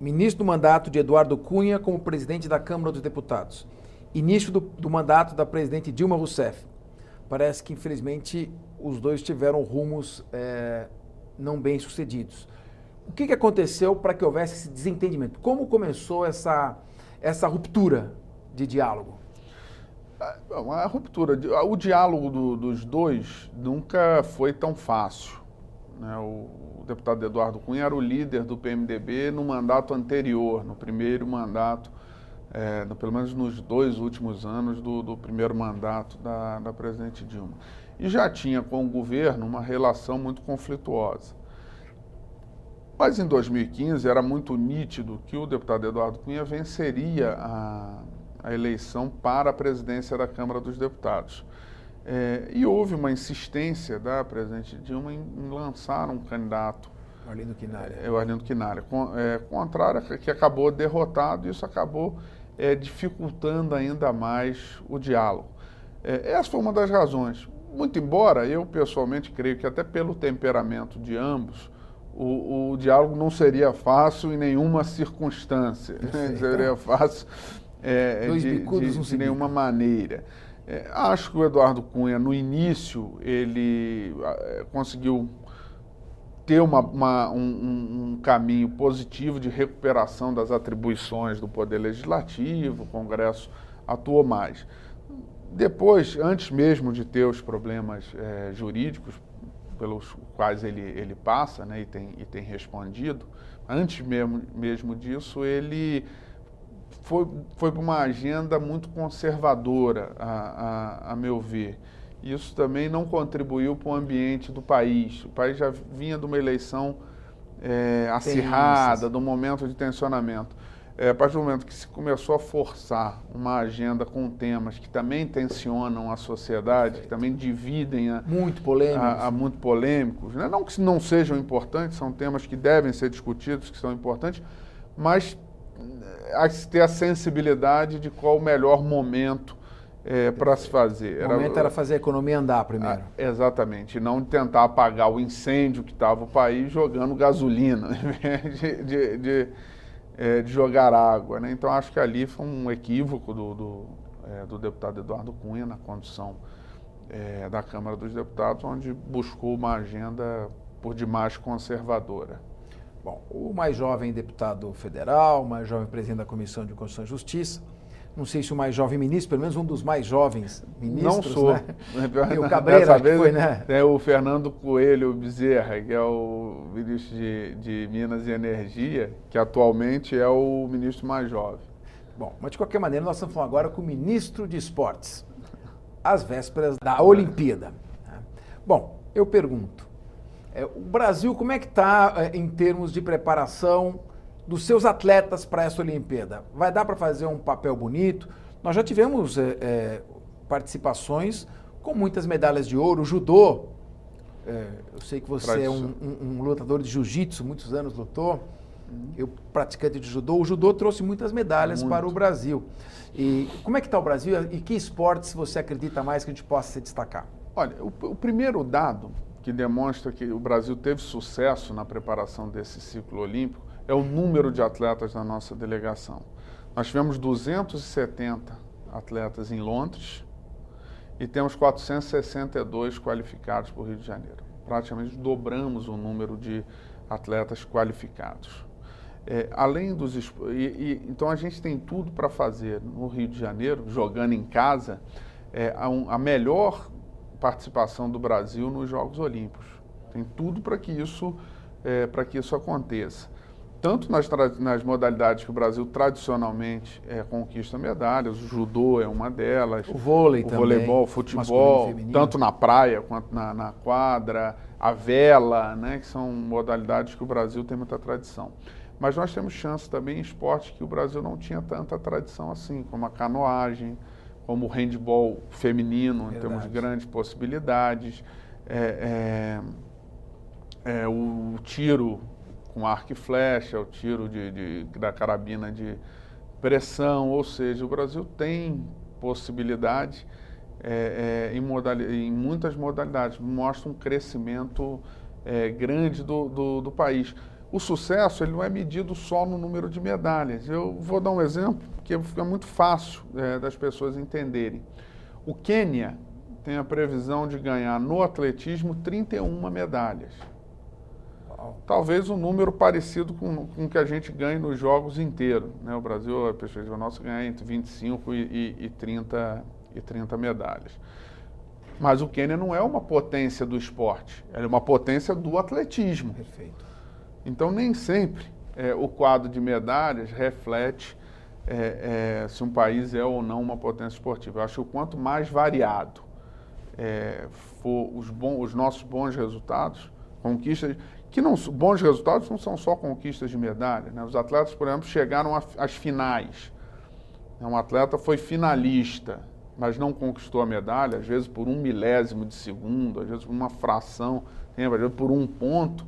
ministro do mandato de Eduardo Cunha como presidente da Câmara dos Deputados, início do mandato da presidente Dilma Rousseff, parece que, infelizmente, os dois tiveram rumos não bem sucedidos. O que aconteceu para que houvesse esse desentendimento? Como começou essa ruptura de diálogo? A ruptura, o diálogo dos dois nunca foi tão fácil, né? O deputado Eduardo Cunha era o líder do PMDB no mandato anterior, no primeiro mandato, pelo menos nos 2 últimos anos do primeiro mandato da presidente Dilma. E já tinha com o governo uma relação muito conflituosa. Mas em 2015 era muito nítido que o deputado Eduardo Cunha venceria a eleição para a presidência da Câmara dos Deputados. E houve uma insistência da presidente Dilma em lançar um candidato, o Arlindo Quinalha, contrário, que acabou derrotado, e isso acabou dificultando ainda mais o diálogo. Essa foi uma das razões. Muito embora eu pessoalmente creio que até pelo temperamento de ambos, o diálogo não seria fácil em nenhuma circunstância, né? Seria fácil de nenhuma maneira. Acho que o Eduardo Cunha, no início, ele conseguiu ter um caminho positivo de recuperação das atribuições do Poder Legislativo, o Congresso atuou mais. Depois, antes mesmo de ter os problemas jurídicos pelos quais ele passa, né, e tem respondido, antes mesmo disso, ele foi para uma agenda muito conservadora, a meu ver. Isso também não contribuiu para o ambiente do país. O país já vinha de uma eleição acirrada, de um momento de tensionamento. A partir do momento que se começou a forçar uma agenda com temas que também tensionam a sociedade, que também dividem muito polêmicos, né? Não que não sejam importantes, são temas que devem ser discutidos, que são importantes, mas há que ter a sensibilidade de qual o melhor momento para se fazer. O momento era fazer a economia andar primeiro. Exatamente, e não tentar apagar o incêndio que estava o país jogando gasolina, de jogar água, né? Então acho que ali foi um equívoco do deputado Eduardo Cunha na condução da Câmara dos Deputados, onde buscou uma agenda por demais conservadora. Bom, o mais jovem deputado federal, o mais jovem presidente da Comissão de Constituição e Justiça, não sei se o mais jovem ministro, pelo menos um dos mais jovens ministros, não sou, né? E o Cabreira, vez, que foi, né? O Fernando Coelho Bezerra, que é o ministro de Minas e Energia, que atualmente é o ministro mais jovem. Bom, mas de qualquer maneira, nós estamos falando agora com o ministro de Esportes, às vésperas da Olimpíada. Bom, eu pergunto, o Brasil como é que está em termos de preparação dos seus atletas para essa Olimpíada? Vai dar para fazer um papel bonito? Nós já tivemos participações com muitas medalhas de ouro. O judô, eu sei que você é um lutador de jiu-jitsu, muitos anos lutou. Eu, praticante de judô, o judô trouxe muitas medalhas para o Brasil. E como é que está o Brasil e que esportes você acredita mais que a gente possa se destacar? Olha, o primeiro dado que demonstra que o Brasil teve sucesso na preparação desse ciclo olímpico é o número de atletas da nossa delegação. Nós tivemos 270 atletas em Londres e temos 462 qualificados para o Rio de Janeiro. Praticamente dobramos o número de atletas qualificados. Além dos... então a gente tem tudo para fazer no Rio de Janeiro, jogando em casa, a melhor participação do Brasil nos Jogos Olímpicos. Tem tudo para que isso aconteça. Tanto nas modalidades que o Brasil tradicionalmente conquista medalhas, o judô é uma delas, o vôlei também, voleibol, o futebol, tanto na praia quanto na quadra, a vela, né, que são modalidades que o Brasil tem muita tradição. Mas nós temos chance também em esportes que o Brasil não tinha tanta tradição assim, como a canoagem, como o handebol feminino, temos grandes possibilidades, o tiro com arco e flecha, o tiro da carabina de pressão, ou seja, o Brasil tem possibilidade em muitas modalidades, mostra um crescimento grande do país. O sucesso ele não é medido só no número de medalhas. Eu vou dar um exemplo que fica muito fácil das pessoas entenderem. O Quênia tem a previsão de ganhar no atletismo 31 medalhas. Talvez um número parecido com o que a gente ganha nos jogos inteiros, né? O Brasil, a perspectiva nossa, ganha entre 25 e 30 medalhas. Mas o Quênia não é uma potência do esporte, ela é uma potência do atletismo. Perfeito. Então, nem sempre o quadro de medalhas reflete se um país é ou não uma potência esportiva. Eu acho que o quanto mais variado for os nossos bons resultados, conquistas, bons resultados não são só conquistas de medalha, né? Os atletas, por exemplo, chegaram às finais. Um atleta foi finalista, mas não conquistou a medalha, às vezes por 1 milésimo de segundo, às vezes por uma fração, às vezes por 1 ponto.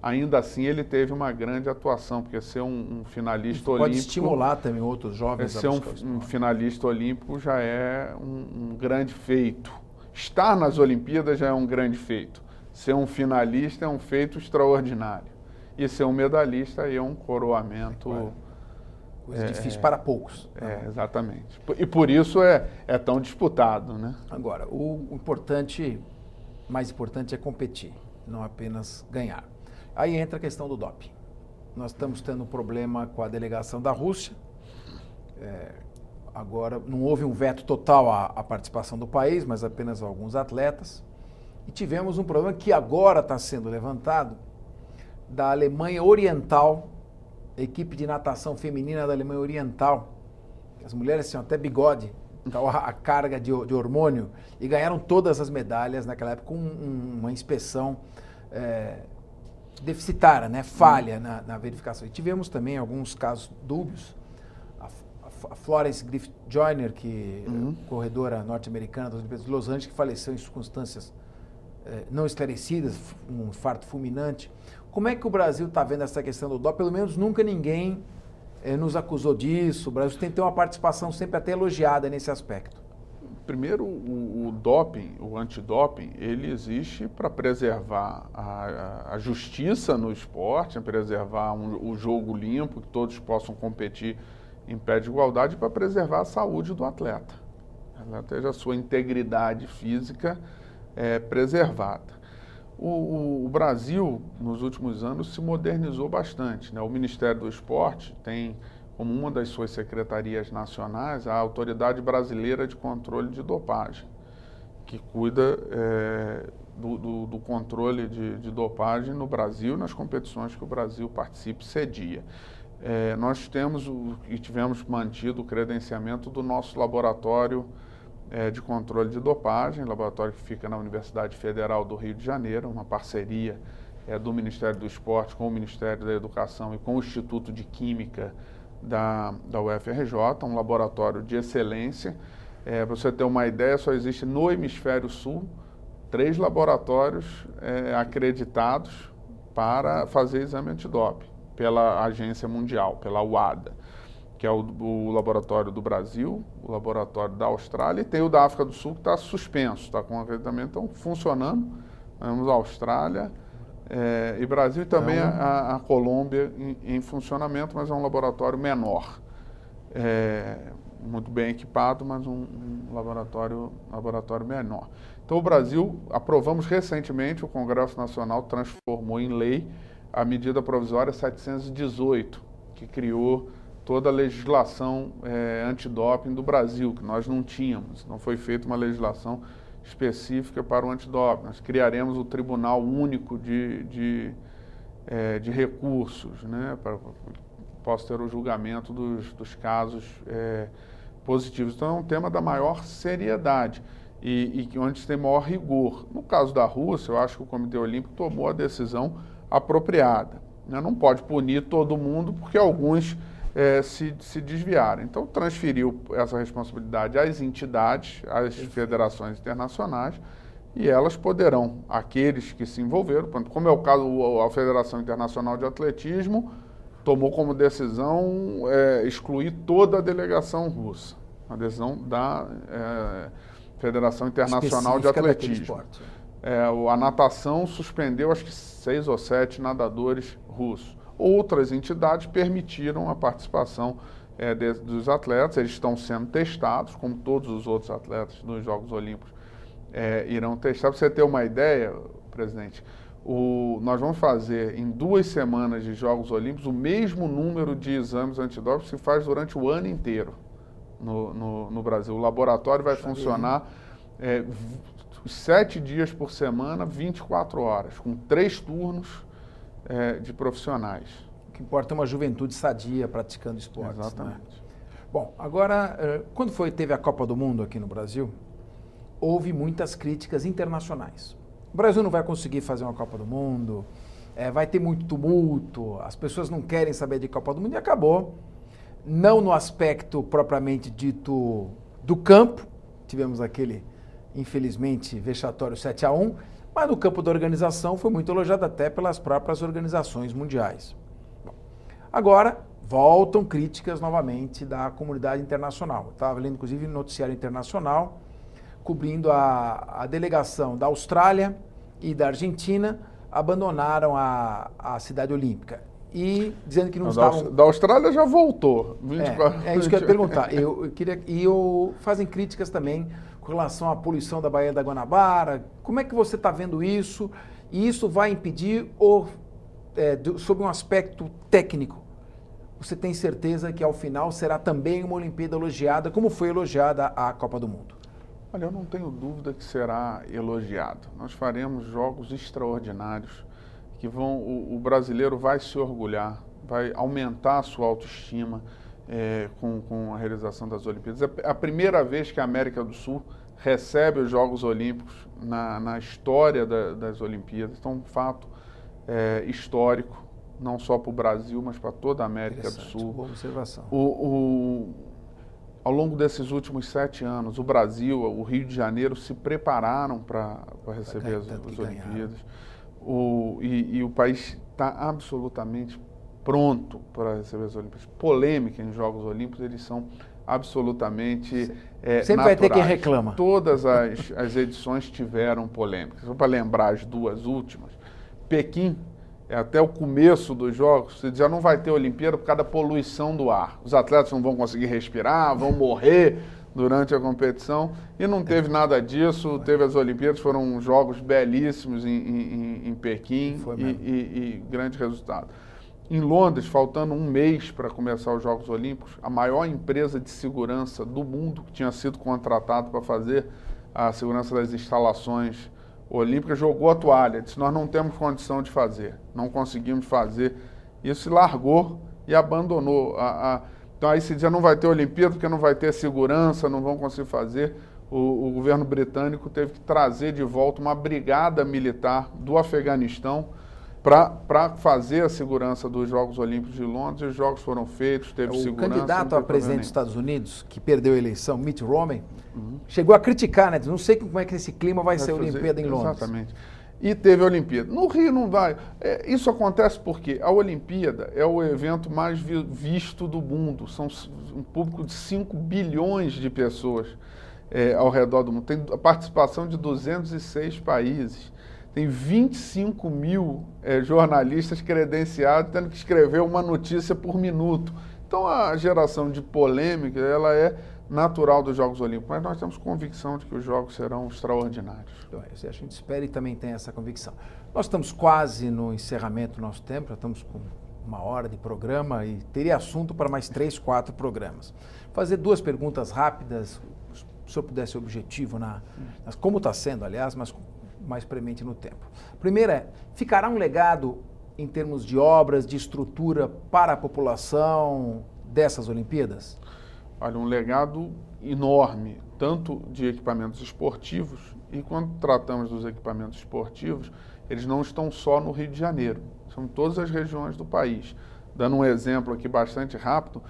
Ainda assim, ele teve uma grande atuação, porque ser um finalista olímpico... Pode estimular também outros jovens a buscar ser um finalista olímpico já é um grande feito. Estar nas Olimpíadas já é um grande feito. Ser um finalista é um feito extraordinário. E ser um medalhista aí é um coroamento... Coisa difícil para poucos. Exatamente. E por isso é tão disputado, né? Agora, o mais importante é competir, não apenas ganhar. Aí entra a questão do doping. Nós estamos tendo um problema com a delegação da Rússia. Agora, não houve um veto total à participação do país, mas apenas alguns atletas. E tivemos um problema que agora está sendo levantado da Alemanha Oriental, a equipe de natação feminina da Alemanha Oriental. As mulheres tinham até bigode, então a carga de hormônio, e ganharam todas as medalhas naquela época com uma inspeção deficitária, né? Falha na verificação. E tivemos também alguns casos dúbios. A Florence Griffith Joyner, corredora norte-americana das Olimpíadas de Los Angeles, que faleceu em circunstâncias não esclarecidas, um infarto fulminante. Como é que o Brasil está vendo essa questão do doping? Pelo menos nunca ninguém nos acusou disso. O Brasil tem que ter uma participação sempre até elogiada nesse aspecto. Primeiro, o doping, o antidoping, ele existe para preservar a justiça no esporte, preservar o jogo limpo, que todos possam competir em pé de igualdade, para preservar a saúde do atleta. Ela tenha a sua integridade física preservada. O Brasil, nos últimos anos, se modernizou bastante, né? O Ministério do Esporte tem como uma das suas secretarias nacionais a Autoridade Brasileira de Controle de Dopagem, que cuida do controle de dopagem no Brasil, nas competições que o Brasil participa e cedia. Nós tivemos mantido o credenciamento do nosso laboratório de controle de dopagem, laboratório que fica na Universidade Federal do Rio de Janeiro, uma parceria do Ministério do Esporte com o Ministério da Educação e com o Instituto de Química da UFRJ, um laboratório de excelência. Para você ter uma ideia, só existe no Hemisfério Sul 3 laboratórios acreditados para fazer exame antidoping pela Agência Mundial, pela UADA, que é o laboratório do Brasil, o laboratório da Austrália, e tem o da África do Sul que está suspenso, está com acreditamento, então funcionando. Temos a Austrália e Brasil, e também a Colômbia em funcionamento, mas é um laboratório menor. Muito bem equipado, mas um laboratório menor. Então o Brasil, aprovamos recentemente, o Congresso Nacional transformou em lei a medida provisória 718, que criou toda a legislação antidoping do Brasil, que nós não tínhamos. Não foi feita uma legislação específica para o antidoping. Nós criaremos o Tribunal Único de Recursos, né, para possa ter o julgamento dos casos positivos. Então é um tema da maior seriedade e onde tem maior rigor. No caso da Rússia, eu acho que o Comitê Olímpico tomou a decisão apropriada, né? Não pode punir todo mundo porque alguns se desviaram. Então transferiu essa responsabilidade às entidades, às federações internacionais, e elas poderão, aqueles que se envolveram, como é o caso a Federação Internacional de Atletismo, tomou como decisão excluir toda a delegação russa, a decisão da Federação Internacional de Atletismo. A natação suspendeu, acho que 6 ou 7 nadadores russos. Outras entidades permitiram a participação dos atletas, eles estão sendo testados, como todos os outros atletas nos Jogos Olímpicos irão testar. Para você ter uma ideia, presidente, nós vamos fazer em 2 semanas de Jogos Olímpicos o mesmo número de exames antidoping que se faz durante o ano inteiro no Brasil. O laboratório vai funcionar 7 dias por semana, 24 horas, com 3 turnos de profissionais. O que importa é uma juventude sadia praticando esportes. Exatamente. Né? Bom, agora, quando teve a Copa do Mundo aqui no Brasil, houve muitas críticas internacionais. O Brasil não vai conseguir fazer uma Copa do Mundo, vai ter muito tumulto, as pessoas não querem saber de Copa do Mundo, e acabou. Não no aspecto propriamente dito do campo, tivemos aquele, infelizmente, vexatório 7-1, mas no campo da organização foi muito elogiado até pelas próprias organizações mundiais. Bom, agora, voltam críticas novamente da comunidade internacional. Eu estava lendo, inclusive, no noticiário internacional, cobrindo a delegação da Austrália e da Argentina, abandonaram a cidade olímpica. E dizendo que não estavam... Da Austrália já voltou. É isso que eu ia perguntar. Fazem críticas também com relação à poluição da Baía da Guanabara. Como é que você está vendo isso? E isso vai impedir, sob um aspecto técnico, você tem certeza que ao final será também uma Olimpíada elogiada, como foi elogiada a Copa do Mundo? Olha, eu não tenho dúvida que será elogiado. Nós faremos jogos extraordinários que o brasileiro vai se orgulhar, vai aumentar a sua autoestima com a realização das Olimpíadas. É a primeira vez que a América do Sul recebe os Jogos Olímpicos na história das Olimpíadas. Então, um fato histórico, não só para o Brasil, mas para toda a América do Sul. Boa observação. Ao longo desses últimos 7 anos, o Brasil, o Rio de Janeiro se prepararam para receber as Olimpíadas. E o país está absolutamente pronto para receber as Olimpíadas. Polêmica em Jogos Olímpicos, eles são absolutamente Sempre naturais. vai ter quem reclama. Todas as edições tiveram polêmicas. Só para lembrar as 2 últimas. Pequim, até o começo dos Jogos, você já não vai ter Olimpíada por causa da poluição do ar. Os atletas não vão conseguir respirar, vão morrer durante a competição, e não teve nada disso. Teve as Olimpíadas, foram jogos belíssimos em Pequim e grande resultado. Em Londres, faltando 1 mês para começar os Jogos Olímpicos, a maior empresa de segurança do mundo, que tinha sido contratada para fazer a segurança das instalações olímpicas, jogou a toalha, disse: nós não temos condição de fazer, não conseguimos fazer. Isso se largou e abandonou. Então aí se dizia: não vai ter Olimpíada porque não vai ter segurança, não vão conseguir fazer. O governo britânico teve que trazer de volta uma brigada militar do Afeganistão para fazer a segurança dos Jogos Olímpicos de Londres. Os Jogos foram feitos, teve segurança. O candidato a presidente dos Estados Unidos, que perdeu a eleição, Mitt Romney, chegou a criticar, né? Não sei como é que esse clima vai ser a Olimpíada em Londres. Exatamente. E teve a Olimpíada. No Rio não vai. Isso acontece porque a Olimpíada é o evento mais visto do mundo. São um público de 5 bilhões de pessoas ao redor do mundo. Tem a participação de 206 países. Tem 25 mil jornalistas credenciados tendo que escrever uma notícia por minuto. Então a geração de polêmica, ela é natural dos Jogos Olímpicos, mas nós temos convicção de que os Jogos serão extraordinários. Então, a gente espera e também tem essa convicção. Nós estamos quase no encerramento do nosso tempo, já estamos com 1 hora de programa e teria assunto para mais 3, 4 programas. Fazer 2 perguntas rápidas, se o senhor pudesse ser objetivo, como está sendo, aliás, mas mais premente no tempo. Primeira é, ficará um legado em termos de obras, de estrutura para a população dessas Olimpíadas? Olha, um legado enorme, tanto de equipamentos esportivos, e quando tratamos dos equipamentos esportivos, eles não estão só no Rio de Janeiro, são em todas as regiões do país. Dando um exemplo aqui bastante rápido,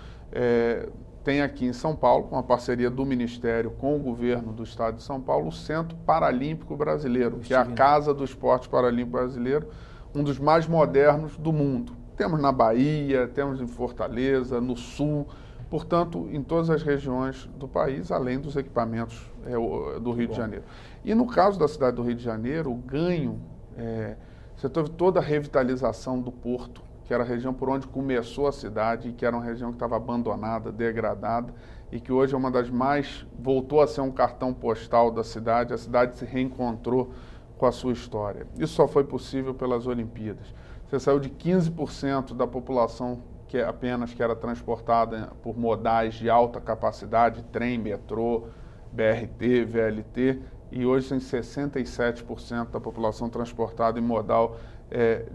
tem aqui em São Paulo, uma parceria do Ministério com o governo do estado de São Paulo, o Centro Paralímpico Brasileiro, que é a Casa do Esporte Paralímpico Brasileiro, um dos mais modernos do mundo. Temos na Bahia, temos em Fortaleza, no Sul, portanto, em todas as regiões do país, além dos equipamentos do Rio de Janeiro. E no caso da cidade do Rio de Janeiro, o ganho, você teve toda a revitalização do porto, que era a região por onde começou a cidade, e que era uma região que estava abandonada, degradada, e que hoje é uma das mais, voltou a ser um cartão postal da cidade, a cidade se reencontrou com a sua história. Isso só foi possível pelas Olimpíadas. Você saiu de 15% da população que era transportada por modais de alta capacidade, trem, metrô, BRT, VLT, e hoje tem 67% da população transportada em modal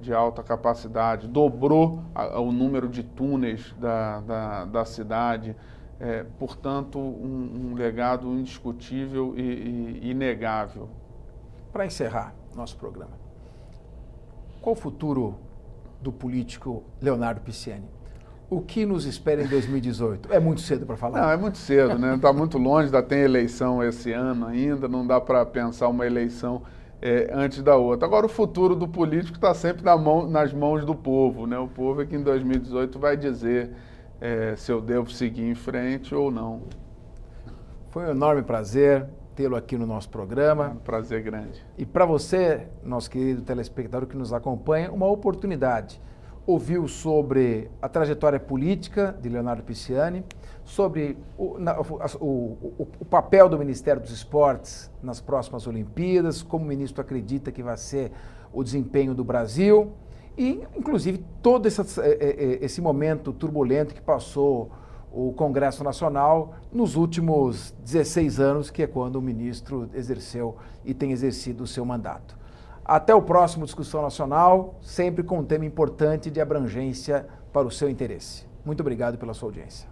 de alta capacidade. Dobrou o número de túneis da cidade. Portanto, um legado indiscutível e inegável. Para encerrar nosso programa, qual o futuro do político Leonardo Pisciani? O que nos espera em 2018? É muito cedo para falar? Não, é muito cedo, né? Está muito longe, ainda tem eleição esse ano ainda, não dá para pensar uma eleição antes da outra. Agora, o futuro do político está sempre nas mãos do povo, né? O povo é que em 2018 vai dizer se eu devo seguir em frente ou não. Foi um enorme prazer tê-lo aqui no nosso programa. Um prazer grande. E para você, nosso querido telespectador que nos acompanha, uma oportunidade. Ouviu sobre a trajetória política de Leonardo Pisciani, sobre o papel do Ministério dos Esportes nas próximas Olimpíadas, como o ministro acredita que vai ser o desempenho do Brasil e, inclusive, todo esse momento turbulento que passou o Congresso Nacional nos últimos 16 anos, que é quando o ministro exerceu e tem exercido o seu mandato. Até o próximo Discussão Nacional, sempre com um tema importante de abrangência para o seu interesse. Muito obrigado pela sua audiência.